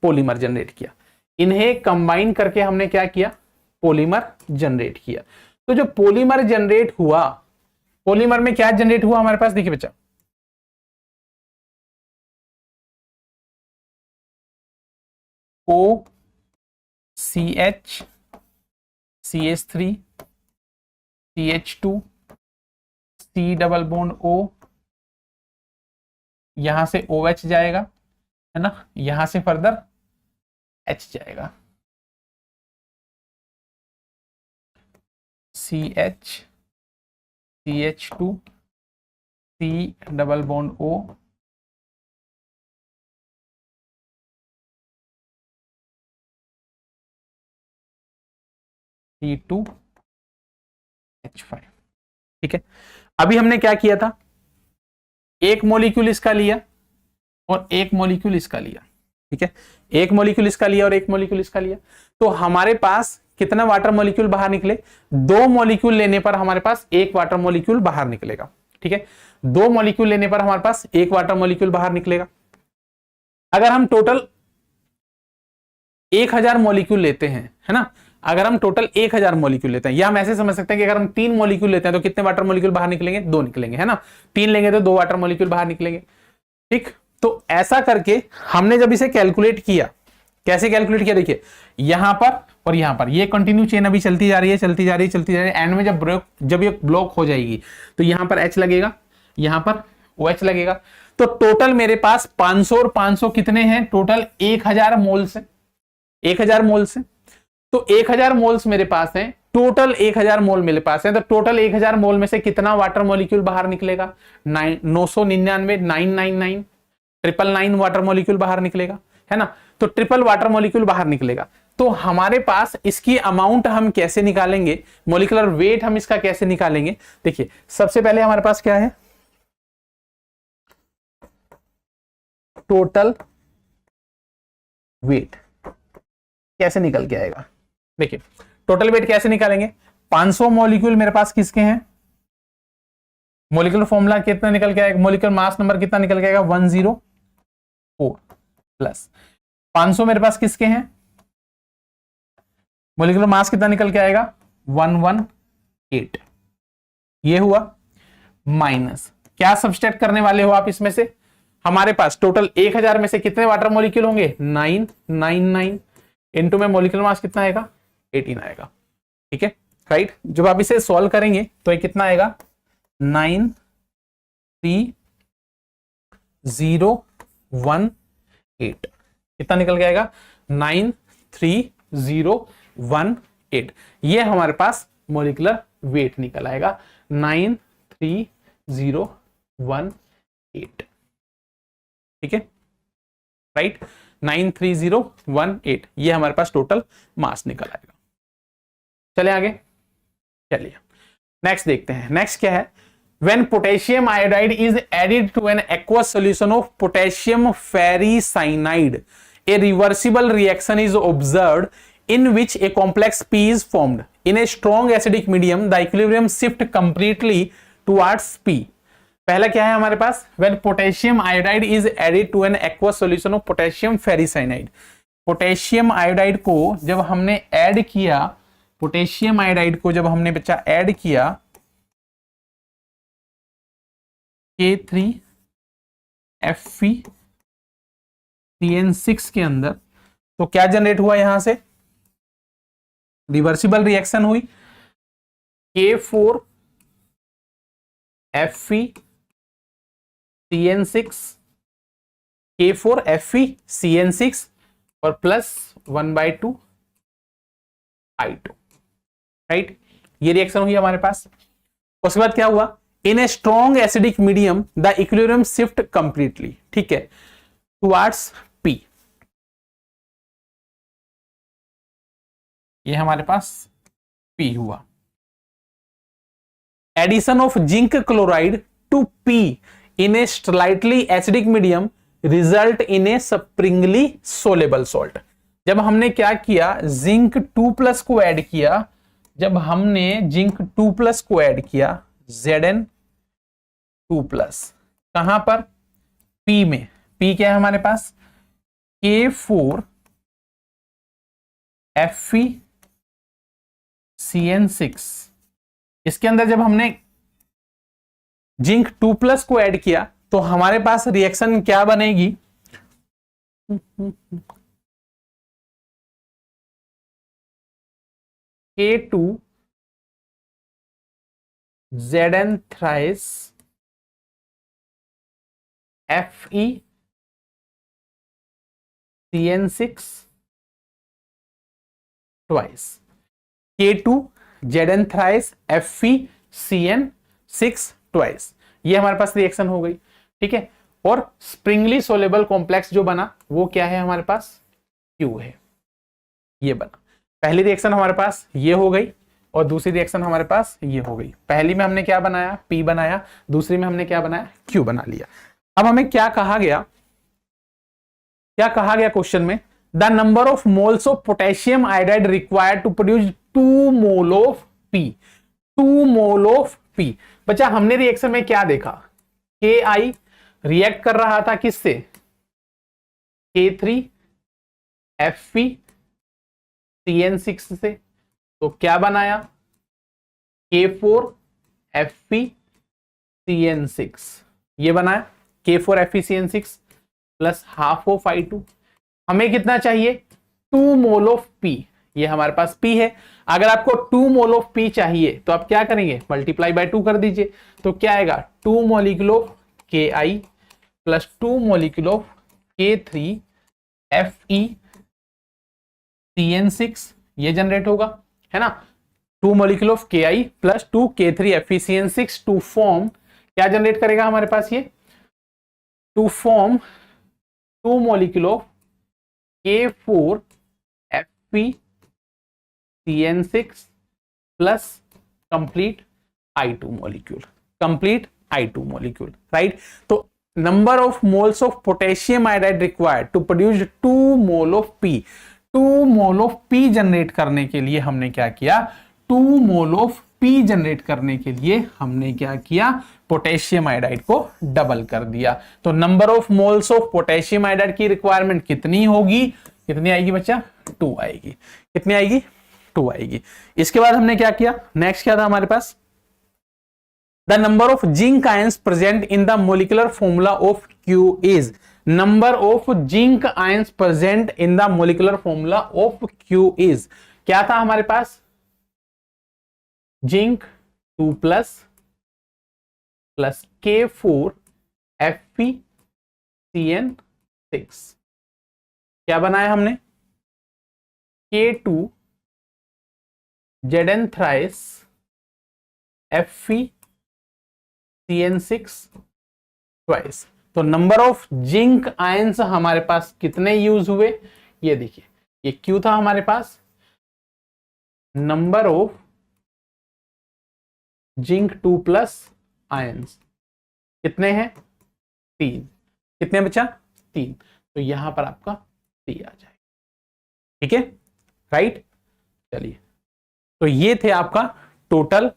पॉलीमर जनरेट किया। इन्हें कंबाइन करके हमने क्या किया, पॉलीमर जनरेट किया। तो जो पॉलीमर जनरेट हुआ, पॉलीमर में क्या जनरेट हुआ हमारे पास, देखिए बच्चा, OCH CH3 CH2 C double bond O, यहां से OH जाएगा, है ना, यहां से फर्दर H जाएगा, CH CH2 C double bond O, C2H5। ठीक है, अभी हमने क्या किया था, एक मॉलिक्यूल इसका लिया और एक मॉलिक्यूल इसका लिया। ठीक है, एक मॉलिक्यूल इसका लिया और एक मॉलिक्यूल इसका लिया, तो हमारे पास कितना वाटर मॉलिक्यूल बाहर निकले, 2 मॉलिक्यूल लेने पर हमारे पास एक वाटर मॉलिक्यूल बाहर निकलेगा। ठीक है, 2 मॉलिक्यूल लेने पर हमारे पास एक वाटर मॉलिक्यूल बाहर निकलेगा। अगर हम टोटल 1000 मॉलिक्यूल लेते हैं, है ना, अगर हम टोटल 1000 मॉलिक्यूल लेते हैं, या हम ऐसे समझ सकते हैं कि अगर हम 3 मॉलिक्यूल लेते हैं तो कितने वाटर मॉलिक्यूल बाहर निकलेंगे, 2 निकलेंगे, है ना, 3 लेंगे तो 2 वाटर मॉलिक्यूल बाहर निकलेंगे। ठीक, तो ऐसा करके हमने जब इसे कैलकुलेट किया, कैसे कैलकुलेट किया, देखिए यहां पर और यहां पर ये कंटिन्यू चेन अभी चलती जा रही है, चलती जा रही है, चलती जा रही है। एंड में जब ये ब्लॉक हो जाएगी तो यहां पर H लगेगा, यहां पर OH लगेगा। तो टोटल मेरे पास 500 और 500 कितने हैं, टोटल 1000 मोल्स है, 1000 मोल्स है। तो 1000 मोल्स मेरे पास हैं, टोटल 1000 मोल मेरे पास है। तो टोटल 1000 मोल में से कितना वाटर मॉलिक्यूल बाहर निकलेगा, 999, 999, 999 वाटर मॉलिक्यूल बाहर निकलेगा, है ना। तो ट्रिपल वाटर मॉलिक्यूल बाहर निकलेगा। तो हमारे पास इसकी अमाउंट हम कैसे निकालेंगे, मॉलिक्यूलर वेट हम इसका कैसे निकालेंगे, देखिए सबसे पहले हमारे पास क्या है, टोटल वेट कैसे निकल के आएगा। देखिए टोटल वेट कैसे निकालेंगे, 500 मॉलिक्यूल मेरे पास किसके हैं, मॉलिक्यूलर फॉर्मूला कितना निकल के आएगा, मॉलिक्यूलर मास नंबर कितना निकल के आएगा, 104 प्लस 500 मेरे पास किसके हैं, मॉलिक्यूलर मास कितना निकल के आएगा, 118। ये हुआ माइनस, क्या सब्सट्रैक्ट करने वाले हो आप इसमें से, हमारे पास टोटल 1000 में से कितने वाटर मॉलिक्यूल होंगे, 999, इनटू में मॉलिक्यूलर मास कितना आएगा, 18 आएगा। ठीक है, राइट। जब आप इसे सॉल्व करेंगे तो ये कितना आएगा, 93018, कितना निकल के आएगा, 93018। ये हमारे पास मॉलिक्यूलर वेट निकल आएगा, 93018। ठीक है, राइट, 93018, ये हमारे पास टोटल मास निकल आएगा। चले आगे, चलिए नेक्स्ट देखते हैं। नेक्स्ट क्या है, when potassium iodide is added to an aqueous solution of potassium ferricyanide, a reversible reaction is observed in which a complex P is formed. In a strong acidic medium, the equilibrium shift completely towards P. पहला क्या है हमारे पास, when potassium iodide is added to an aqueous solution of potassium ferricyanide, potassium iodide को जब हमने add किया, potassium iodide को जब हमने बच्चा ऐड किया K3FeCN6 के अंदर, तो क्या जनरेट हुआ, यहां से रिवर्सिबल रिएक्शन हुई, K4FeCN6 और प्लस 1/2 I2, राइट। ये रिएक्शन हुई हमारे पास। उसके बाद क्या हुआ, in a strong acidic medium the equilibrium shift completely, ठीक है, टुवर्ड्स P। ये हमारे पास P हुआ। Addition of zinc chloride to P in a slightly acidic medium result in a sparingly soluble salt. जब हमने क्या किया, जिंक 2+ को ऐड किया, जब हमने जिंक 2+ को ऐड किया Zn2+, कहां पर, P में। P क्या है हमारे पास, K4FeCN6। इसके अंदर जब हमने जिंक 2+ को ऐड किया तो हमारे पास रिएक्शन क्या बनेगी, K2Zn thrice FeCN6 twice, K2Zn thrice FeCN6 twice। ये हमारे पास रिएक्शन हो गई, ठीक है। और स्प्रिंगली सोलेबल कॉम्प्लेक्स जो बना वो क्या है हमारे पास, Q है, ये बना। पहली रिएक्शन हमारे पास ये हो गई और दूसरी रिएक्शन हमारे पास ये हो गई। पहली में हमने क्या बनाया, P बनाया, दूसरी में हमने क्या बनाया, Q बना लिया। अब हमें क्या कहा गया, क्या कहा गया क्वेश्चन में, the number of moles of potassium iodide required to produce 2 mole of P, 2 mole of P। बच्चा हमने रिएक्शन में क्या देखा, Ki रिएक्ट कर रहा था किससे, K3FeCN6 से, तो क्या बनाया, K4FeCN6, ये बनाया K4FeCN6 plus half of I2। हमें कितना चाहिए, 2 मोल ऑफ P, ये हमारे पास P है। अगर आपको 2 मोल ऑफ P चाहिए तो आप क्या करेंगे, मल्टीप्लाई बाय 2 कर दीजिए, तो क्या आएगा, 2 molecule of Ki plus 2 molecule of K3FeCN6, ये जनरेट होगा, है ना। 2 molecule of Ki plus 2 K3FeCN6 to form, क्या जनरेट करेगा हमारे पास ये, to form 2 molecule of K4FeCN6 plus complete I2 molecule, complete I2 molecule, right. तो number of moles of potassium iodide required to produce 2 mole of P, 2 mole of P generate करने के लिए हमने क्या किया, 2 मोल ऑफ P जनरेट करने के लिए हमने क्या किया, पोटेशियम आयोडाइड को डबल कर दिया। तो number of moles of potassium iodide की रिक्वायरमेंट कितनी होगी, कितनी आएगी बच्चा, 2 आएगी। कितनी आएगी, 2 आएगी। इसके बाद हमने क्या किया, नेक्स्ट क्या था हमारे पास, the number of zinc ions present in the molecular formula of Q is, number of zinc ions present in the molecular formula of Q is, क्या था हमारे पास, जिंक 2+ प्लस K4FeCN6, क्या बनाया हमने, K2Zn thrice FeCN6 twice। तो number of zinc ions हमारे पास कितने यूज हुए, ये देखिए, ये Q था हमारे पास, नंबर ऑफ जिंक 2+ आयंस कितने हैं, 3, कितने बचा, 3, तो यहां पर आपका 3 आ जाएगा, ठीक है, राइट। चलिए, तो ये थे आपका टोटल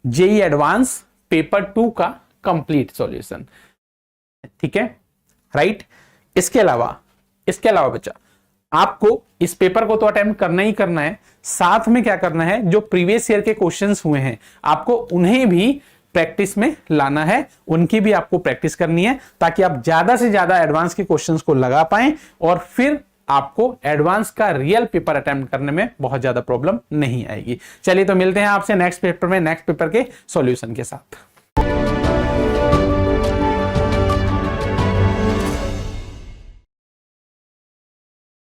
जेईई एडवांस पेपर 2 का कंप्लीट सॉल्यूशन, ठीक है, राइट। इसके अलावा बच्चा आपको इस पेपर को तो अटेम्प्ट करना ही करना है, साथ में क्या करना है, जो प्रीवियस ईयर के क्वेश्चंस हुए हैं आपको उन्हें भी प्रैक्टिस में लाना है, उनकी भी आपको प्रैक्टिस करनी है, ताकि आप ज्यादा से ज्यादा एडवांस के क्वेश्चंस को लगा पाएं और फिर आपको एडवांस का रियल पेपर अटेम्प्ट करने में बहुत ज्यादा प्रॉब्लम नहीं आएगी। चलिए, तो मिलते हैं आपसे नेक्स्ट पेपर में, नेक्स्ट पेपर के सॉल्यूशन के साथ।